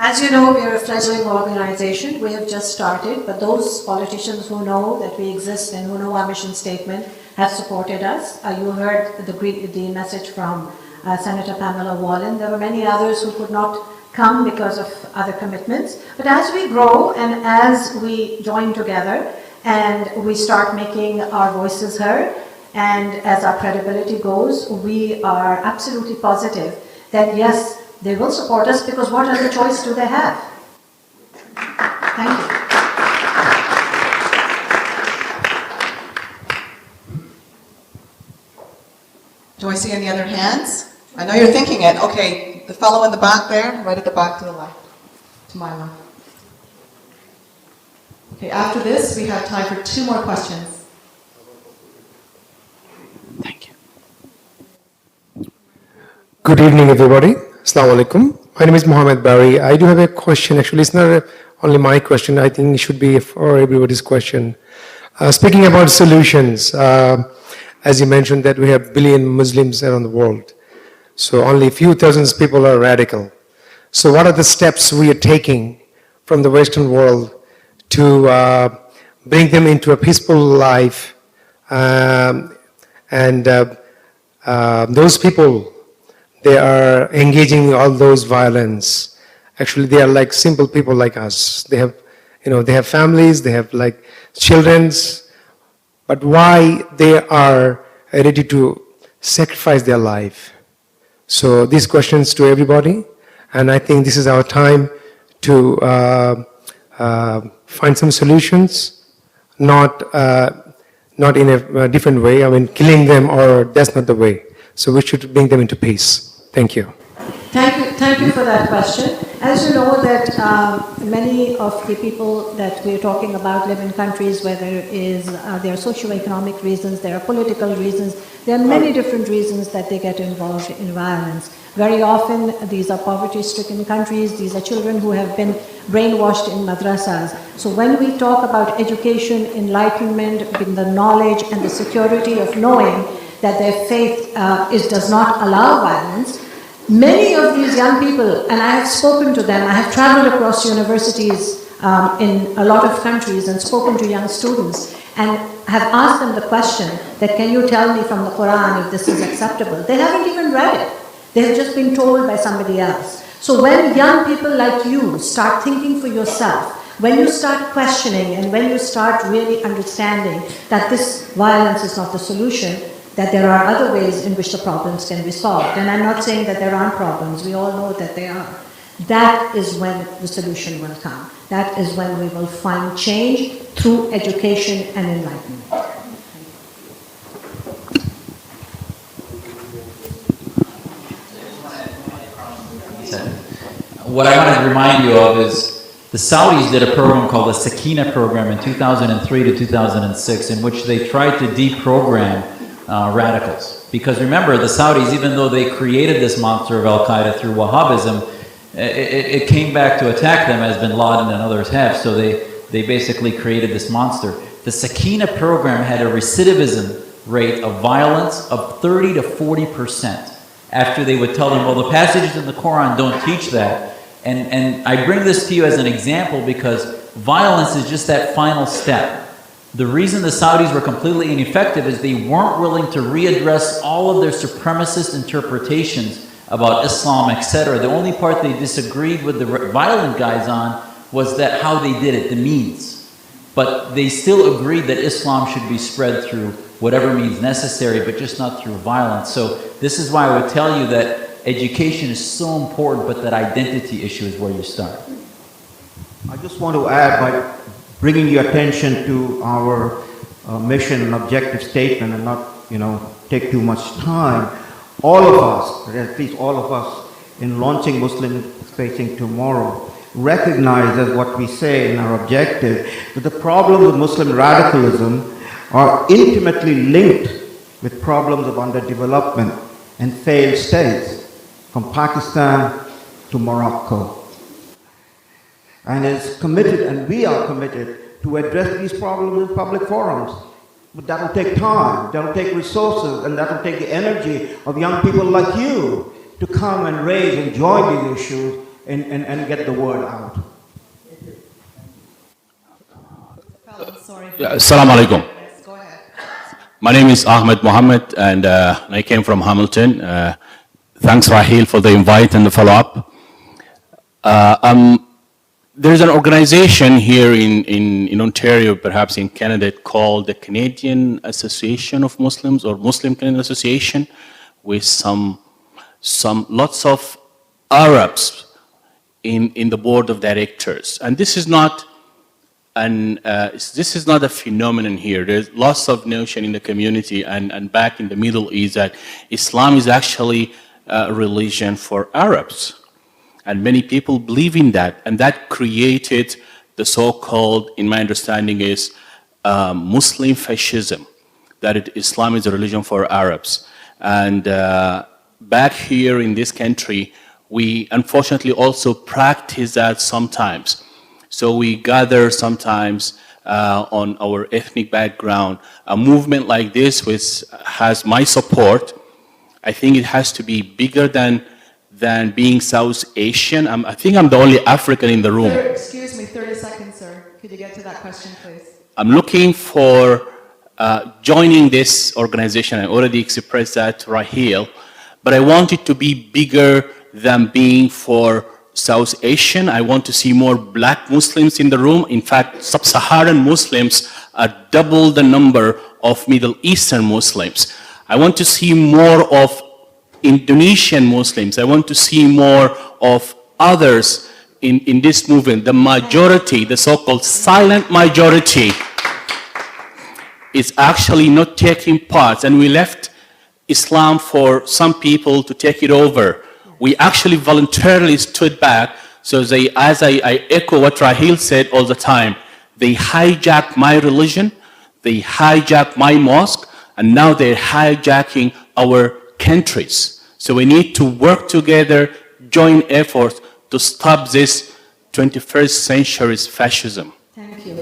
As you know, we are a fledgling organization. We have just started, but those politicians who know that we exist and who know our mission statement have supported us. You heard the message from Senator Pamela Wallin. There were many others who could not come because of other commitments. But as we grow and as we join together and we start making our voices heard, and as our credibility goes, we are absolutely positive that yes, they will support us, because what other choice do they have? Thank you. Do I see any other hands? I know you're thinking it. Okay, the fellow in the back there, right at the back to the left, to my left. Okay, after this, we have time for 2 more questions. Good evening, everybody. Assalamu alaikum. My name is Mohammed Bari. I do have a question. Actually, it's not only my question. I think it should be for everybody's question. Speaking about solutions, as you mentioned that we have billion Muslims around the world. So only a few thousands people are radical. So what are the steps we are taking from the Western world to bring them into a peaceful life? Those people, they are engaging in all those violence. Actually, they are like simple people like us. They have, they have families, they have like childrens, but why they are ready to sacrifice their life? So these questions to everybody, and I think this is our time to find some solutions, not in a different way. I mean, killing them, or that's not the way. So we should bring them into peace. Thank you. Thank you for that question. As you know that many of the people that we're talking about live in countries where there are socioeconomic reasons, there are political reasons, there are many different reasons that they get involved in violence. Very often these are poverty-stricken countries, these are children who have been brainwashed in madrasas. So when we talk about education, enlightenment, the knowledge and the security of knowing that their faith does not allow violence, many of these young people, and I have spoken to them, I have traveled across universities in a lot of countries and spoken to young students and have asked them the question that, can you tell me from the Quran if this is acceptable? They haven't even read it. They have just been told by somebody else. So when young people like you start thinking for yourself, when you start questioning and when you start really understanding that this violence is not the solution, that there are other ways in which the problems can be solved. And I'm not saying that there aren't problems, we all know that there are. That is when the solution will come. That is when we will find change through education and enlightenment. What I want to remind you of is the Saudis did a program called the Sakina program in 2003 to 2006 in which they tried to deprogram radicals. Because remember, the Saudis, even though they created this monster of Al-Qaeda through Wahhabism, it came back to attack them as bin Laden and others have, so they basically created this monster. The Sakina program had a recidivism rate of violence of 30 to 40% after they would tell them, well, the passages in the Quran don't teach that. And I bring this to you as an example because violence is just that final step. The reason the Saudis were completely ineffective is they weren't willing to readdress all of their supremacist interpretations about Islam, etc. The only part they disagreed with the violent guys on was that how they did it, the means. But they still agreed that Islam should be spread through whatever means necessary, but just not through violence. So this is why I would tell you that education is so important, but that identity issue is where you start. I just want to add by bringing your attention to our mission and objective statement and not, take too much time. All of us, at least all of us, in launching Muslim Facing Tomorrow, recognize that what we say in our objective, that the problems of Muslim radicalism are intimately linked with problems of underdevelopment and failed states, from Pakistan to Morocco. And is committed, and we are committed, to address these problems in public forums. But that will take time, that will take resources, and that will take the energy of young people like you to come and raise and join these issues and get the word out. Assalamu alaikum. My name is Ahmed Mohammed, and I came from Hamilton. Thanks, Raheel, for the invite and the follow-up. There's an organization here in Ontario, perhaps in Canada, called the Canadian Association of Muslims, or Muslim Canadian Association, with lots of Arabs in the board of directors. And this is not a phenomenon here. There's lots of notion in the community and back in the Middle East that Islam is actually a religion for Arabs. And many people believe in that, and that created the so-called, in my understanding, is Muslim fascism, that Islam is a religion for Arabs. And back here in this country, we unfortunately also practice that sometimes. So we gather sometimes on our ethnic background. A movement like this, which has my support, I think it has to be bigger than being South Asian. I think I'm the only African in the room. Sir, excuse me, 30 seconds, sir. Could you get to that question, please? I'm looking for joining this organization. I already expressed that to Raheel, but I want it to be bigger than being for South Asian. I want to see more black Muslims in the room. In fact, sub-Saharan Muslims are double the number of Middle Eastern Muslims. I want to see more of Indonesian Muslims. I want to see more of others in this movement. The majority, the so-called silent majority, is actually not taking part, and we left Islam for some people to take it over. We actually voluntarily stood back, so as I echo what Raheel said all the time, they hijacked my religion, they hijacked my mosque, and now they're hijacking our countries. So we need to work together, join efforts to stop this 21st century's fascism. Thank you.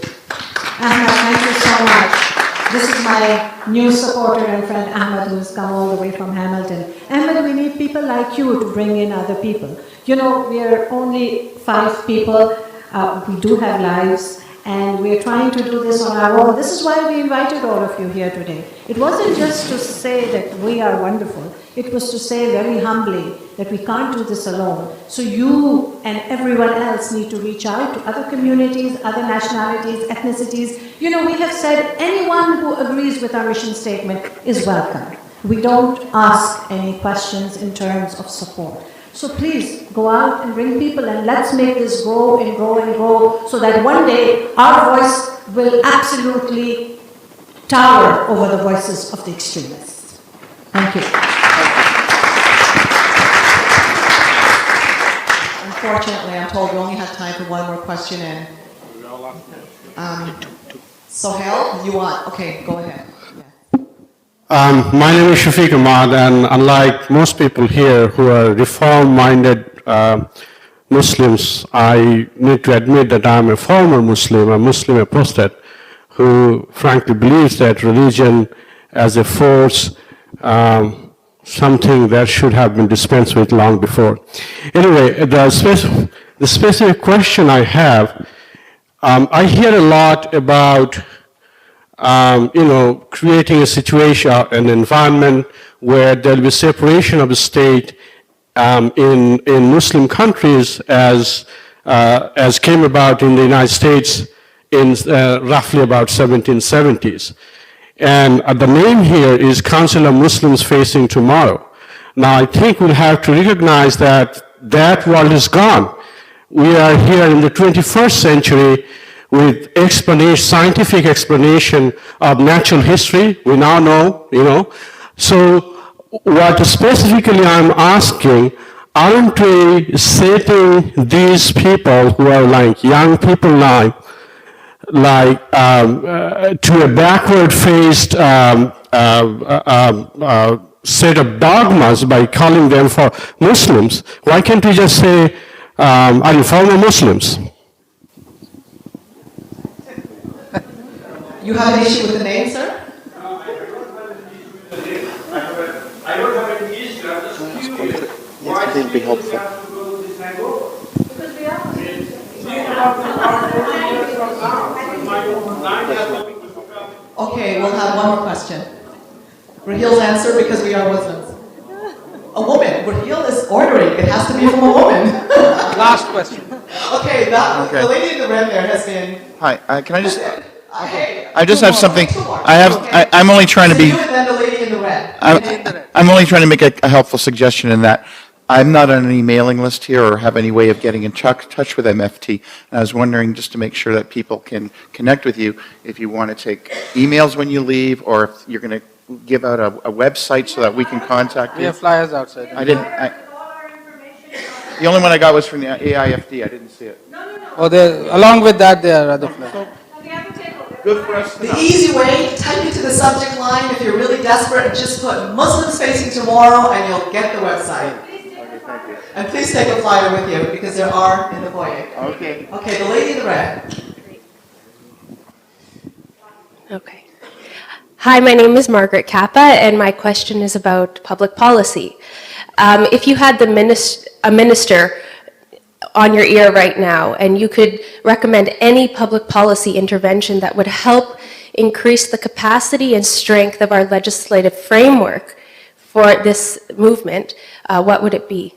Ahmed, thank you so much. This is my new supporter and friend Ahmed, who's come all the way from Hamilton. Ahmed, we need people like you to bring in other people. You know, we are only 5 people. We do have lives, and we're trying to do this on our own. This is why we invited all of you here today. It wasn't just to say that we are wonderful. It was to say very humbly that we can't do this alone. So you and everyone else need to reach out to other communities, other nationalities, ethnicities. You know, we have said anyone who agrees with our mission statement is welcome. We don't ask any questions in terms of support. So please go out and bring people, and let's make this grow and grow and grow, so that one day our voice will absolutely tower over the voices of the extremists. Thank you. Unfortunately, I'm told we only have time for one more question in. Sohail, you want? Okay, go ahead. My name is Shafiq Ahmad, and unlike most people here who are reform-minded Muslims, I need to admit that I'm a former Muslim, a Muslim apostate, who frankly believes that religion as a force, something that should have been dispensed with long before. Anyway, the specific question I have, I hear a lot about creating a situation, an environment where there'll be separation of the state in Muslim countries as came about in the United States in roughly about 1770s. And the name here is Council of Muslims Facing Tomorrow. Now, I think we'll have to recognize that that world is gone. We are here in the 21st century with scientific explanation of natural history. We now know, So what specifically I'm asking, aren't we setting these people who are like young people now, to a backward-faced set of dogmas by calling them for Muslims? Why can't we just say, are you former Muslims? You have an issue with the name, sir? I don't have any issue, I'm just curious. Yes, it will be helpful. Okay, we'll have one more question. Raheel's answer, because we are Muslims. A woman. Raheel is ordering. It has to be from a woman. Last question. Okay, the lady in the red there has been... Hi, can I just... Hey, I just have something. I'm only trying to be... You and then the lady in the red. I'm only trying to make a helpful suggestion in that I'm not on any mailing list here or have any way of getting in touch with MFT. And I was wondering, just to make sure that people can connect with you, if you want to take emails when you leave, or if you're going to give out a website so that we can contact you. We have flyers outside. The only one I got was from the AIFD. I didn't see it. Oh, along with that, there are other flyers. Good for us. The easy way, type into the subject line if you're really desperate, and just put Muslims Facing Tomorrow and you'll get the website. And please take a flyer with you, because there are in the foyer. Okay. Okay, the lady in the red. Okay. Hi, my name is Margaret Kappa, and my question is about public policy. If you had a minister on your ear right now, and you could recommend any public policy intervention that would help increase the capacity and strength of our legislative framework for this movement, what would it be?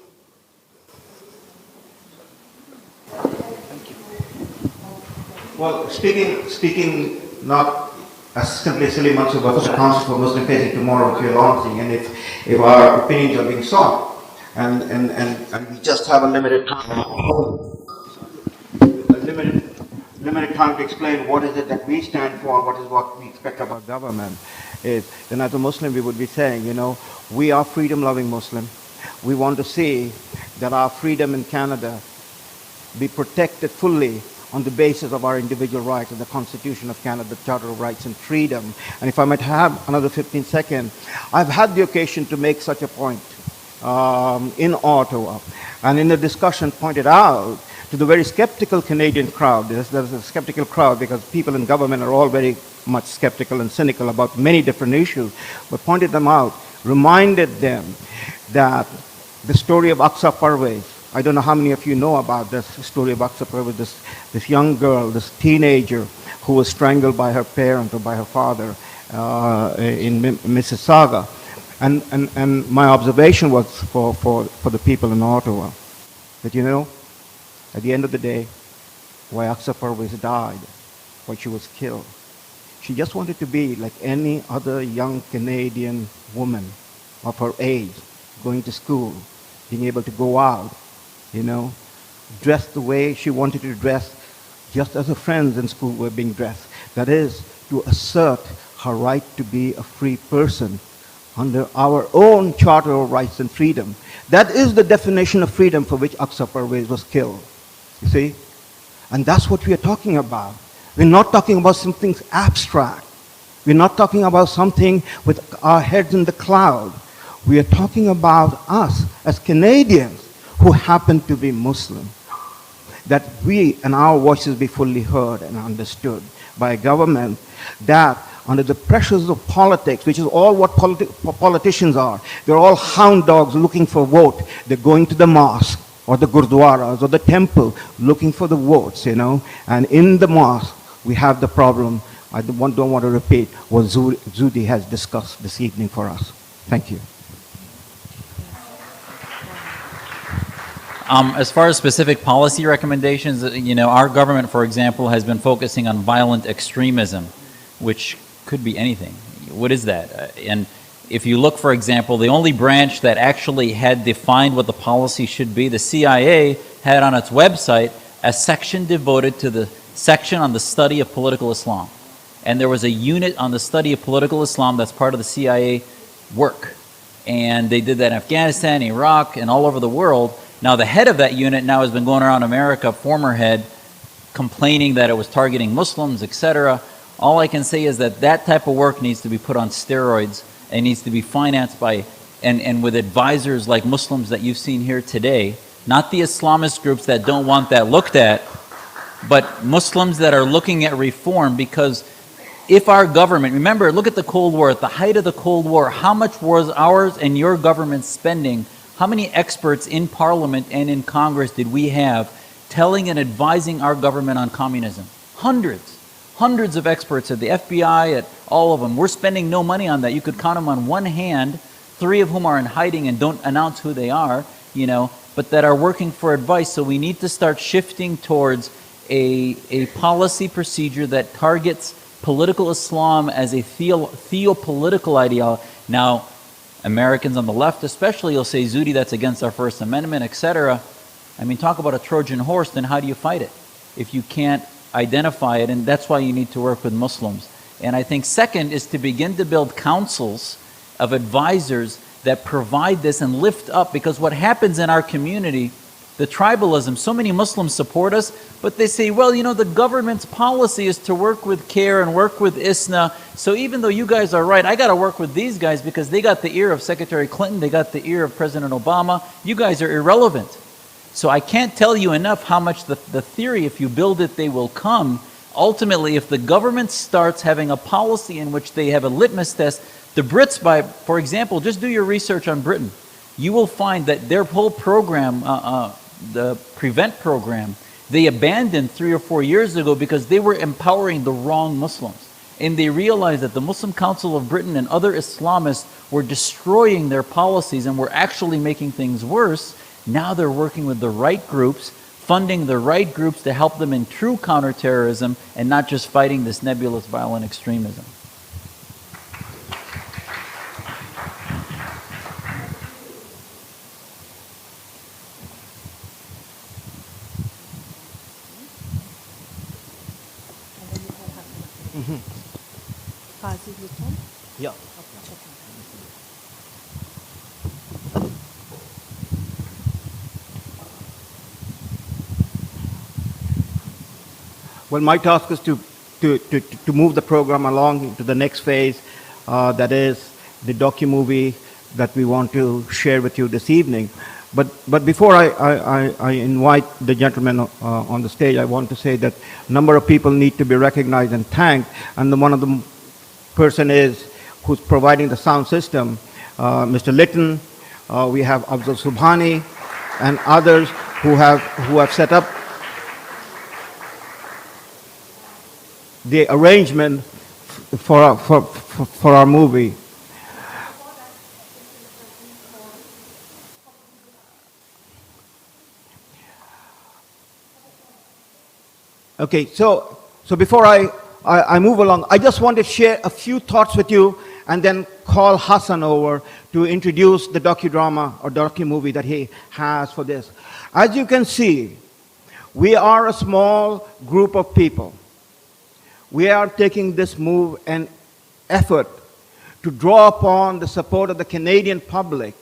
Well, speaking not as simply Salim Mansur, but the Council for Muslim Facing Tomorrow, which we are launching, and if our opinions are being sought, and we just have a limited time, limited time to explain what is it that we stand for, what we expect of our government, then as a Muslim we would be saying, we are freedom-loving Muslim. We want to see that our freedom in Canada be protected fully on the basis of our individual rights and the Constitution of Canada, the Charter of Rights and Freedom. And if I might have another 15 seconds, I've had the occasion to make such a point in Ottawa, and in the discussion pointed out to the very skeptical Canadian crowd. There's a skeptical crowd because people in government are all very much skeptical and cynical about many different issues, but pointed them out, reminded them that the story of Aqsa Parvez, I don't know how many of you know about this story of Aqsa Parvez, this young girl, this teenager who was strangled by her parent or by her father in Mississauga. And my observation was for the people in Ottawa that, at the end of the day, why Aqsa Parvez died, why she was killed, she just wanted to be like any other young Canadian woman of her age, going to school, being able to go out, dress the way she wanted to dress, just as her friends in school were being dressed. That is, to assert her right to be a free person under our own Charter of Rights and Freedom. That is the definition of freedom for which Aqsa Parvez was killed. You see? And that's what we are talking about. We're not talking about something abstract. We're not talking about something with our heads in the cloud. We are talking about us as Canadians who happen to be Muslim. That we and our voices be fully heard and understood by a government that, under the pressures of politics, which is all what politicians are, they're all hound dogs looking for vote. They're going to the mosque or the gurdwaras or the temple looking for the votes, And in the mosque, we have the problem I don't want to repeat what Zuhdi has discussed this evening for us. Thank you. As far as specific policy recommendations, our government, for example, has been focusing on violent extremism, which could be anything. What is that? And if you look, for example, the only branch that actually had defined what the policy should be, the CIA had on its website a section devoted to the section on the study of political Islam. And there was a unit on the study of political Islam that's part of the CIA work. And they did that in Afghanistan, Iraq, and all over the world. Now, the head of that unit now has been going around America, former head, complaining that it was targeting Muslims, etc. All I can say is that that type of work needs to be put on steroids and needs to be financed by, and with advisors like Muslims that you've seen here today, not the Islamist groups that don't want that looked at, but Muslims that are looking at reform. Because if our government, remember, look at the Cold War, at the height of the Cold War, how much was ours and your government spending? How many experts in Parliament and in Congress did we have telling and advising our government on communism? Hundreds of experts at the FBI, at all of them. We're spending no money on that. You could count them on one hand, 3 of whom are in hiding and don't announce who they are, but that are working for advice. So we need to start shifting towards a policy procedure that targets political Islam as a theopolitical ideology. Now, Americans on the left especially, you'll say, Zuhdi, that's against our First Amendment, etc. I mean, talk about a Trojan horse, then how do you fight it if you can't identify it? And that's why you need to work with Muslims. And I think second is to begin to build councils of advisors that provide this and lift up, because what happens in our community, the tribalism, so many Muslims support us, but they say, well, the government's policy is to work with CARE and work with ISNA, so even though you guys are right, I got to work with these guys because they got the ear of Secretary Clinton, they got the ear of President Obama, you guys are irrelevant. So I can't tell you enough how much the theory, if you build it, they will come. Ultimately, if the government starts having a policy in which they have a litmus test, the Brits, for example, just do your research on Britain. You will find that their whole program, the PREVENT program, they abandoned 3 or 4 years ago because they were empowering the wrong Muslims. And they realized that the Muslim Council of Britain and other Islamists were destroying their policies and were actually making things worse. Now they're working with the right groups, funding the right groups to help them in true counterterrorism and not just fighting this nebulous violent extremism. Yeah. Well, my task is to move the program along to the next phase, that is the docu-movie that we want to share with you this evening. But before I invite the gentleman on the stage, I want to say that a number of people need to be recognized and thanked, and one of the person who's providing the sound system, Mr. Litton. We have Abdul Subhani and others who have set up the arrangement for our movie. Okay, so before I move along, I just want to share a few thoughts with you and then call Hassan over to introduce the docudrama or docu-movie that he has for this. As you can see, we are a small group of people. We are taking this move and effort to draw upon the support of the Canadian public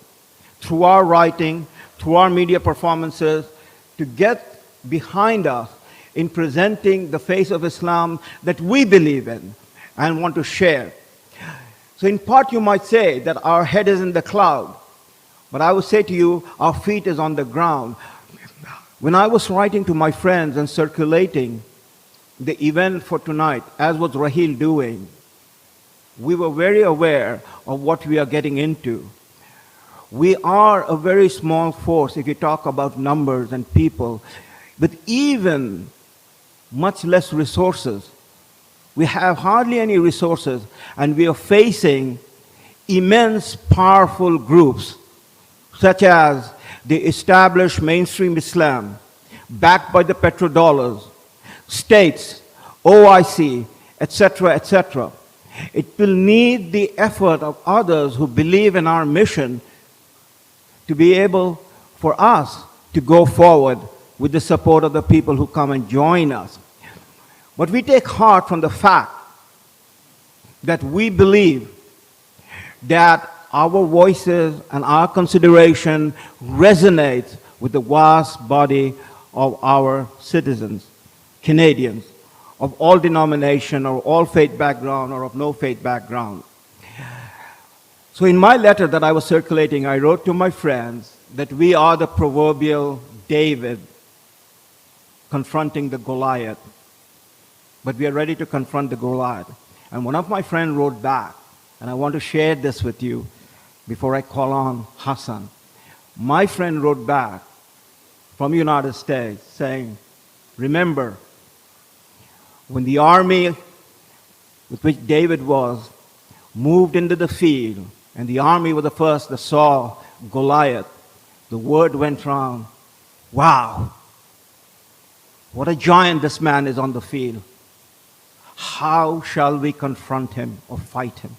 through our writing, through our media performances, to get behind us in presenting the face of Islam that we believe in and want to share. So in part you might say that our head is in the cloud, but I would say to you, our feet is on the ground. When I was writing to my friends and circulating the event for tonight, as was Raheel doing, we were very aware of what we are getting into. We are a very small force if you talk about numbers and people, but even much less resources We have hardly any resources, and we are facing immense, powerful groups, such as the established mainstream Islam, backed by the petrodollars, states, OIC, etc., etc. It will need the effort of others who believe in our mission to be able for us to go forward with the support of the people who come and join us. But we take heart from the fact that we believe that our voices and our consideration resonate with the vast body of our citizens, Canadians, of all denomination or all faith background or of no faith background. So in my letter that I was circulating, I wrote to my friends that we are the proverbial David confronting the Goliath. But we are ready to confront the Goliath. And one of my friends wrote back, and I want to share this with you before I call on Hassan. My friend wrote back from the United States saying, remember, when the army with which David was moved into the field, and the army was the first that saw Goliath, the word went round, wow, what a giant this man is on the field. How shall we confront him or fight him?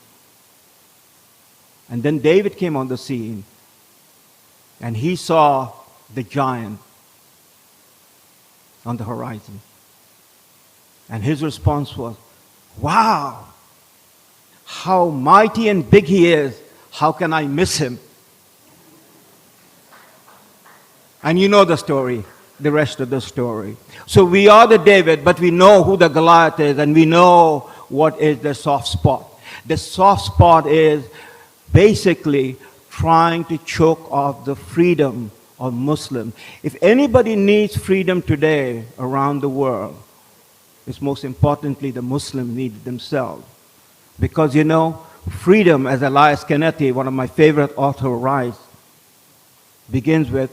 And then David came on the scene, and he saw the giant on the horizon. And his response was, wow, how mighty and big he is. How can I miss him? And you know the story, the rest of the story. So we are the David, but we know who the Goliath is, and we know what is the soft spot. The soft spot is basically trying to choke off the freedom of Muslims. If anybody needs freedom today around the world, it's most importantly the Muslims need it themselves. Because you know, freedom, as Elias Canetti, one of my favorite authors, writes, begins with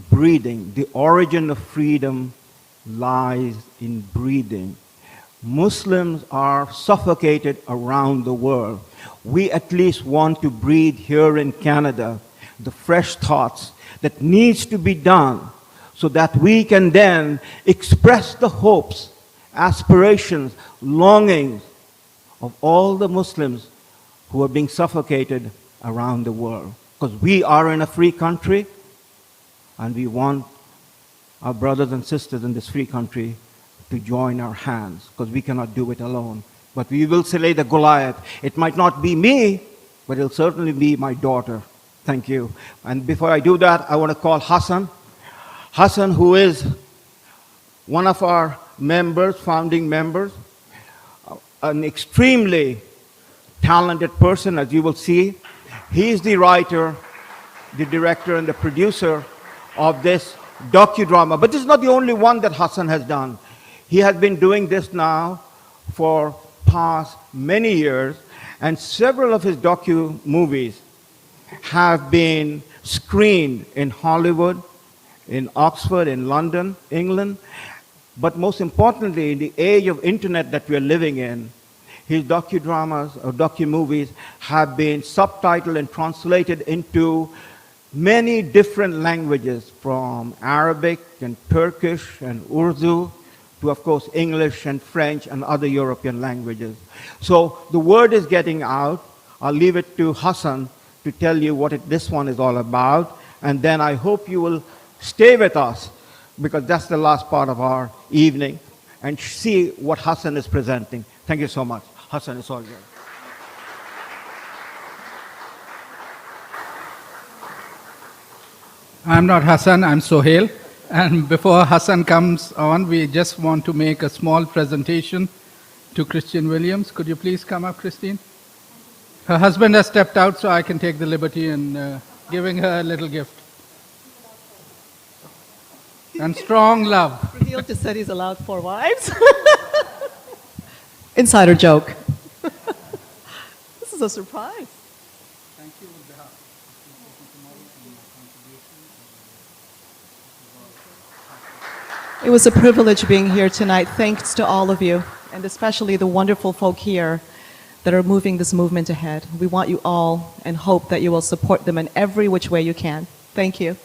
breathing. The origin of freedom lies in breathing. Muslims are suffocated around the world. We at least want to breathe here in Canada the fresh thoughts that needs to be done so that we can then express the hopes, aspirations, longings of all the Muslims who are being suffocated around the world. Because we are in a free country, and we want our brothers and sisters in this free country to join our hands, because we cannot do it alone. But we will slay the Goliath. It might not be me, but it'll certainly be my daughter. Thank you. And before I do that, I want to call Hassan. Hassan, who is one of our members, founding members, an extremely talented person, as you will see. He is the writer, the director, and the producer of this docudrama. But this is not the only one that Hassan has done. He has been doing this now for past many years, and several of his docu-movies have been screened in Hollywood, in Oxford, in London, England. But most importantly, in the age of internet that we are living in, his docudramas or docu-movies have been subtitled and translated into many different languages, from Arabic and Turkish and Urdu to, of course, English and French and other European languages. So the word is getting out. I'll leave it to Hassan to tell you what this one is all about. And then I hope you will stay with us, because that's the last part of our evening, and see what Hassan is presenting. Thank you so much. Hassan, it's all yours. I'm not Hassan, I'm Sohail. And before Hassan comes on, we just want to make a small presentation to Christine Williams. Could you please come up, Christine? Her husband has stepped out, so I can take the liberty in giving her a little gift. And strong love. Raheel just said he's allowed 4 wives. Insider joke. This is a surprise. Thank you. It was a privilege being here tonight. Thanks to all of you. and especially the wonderful folk here that are moving this movement ahead. We want you all and hope that you will support them in every which way you can. Thank you.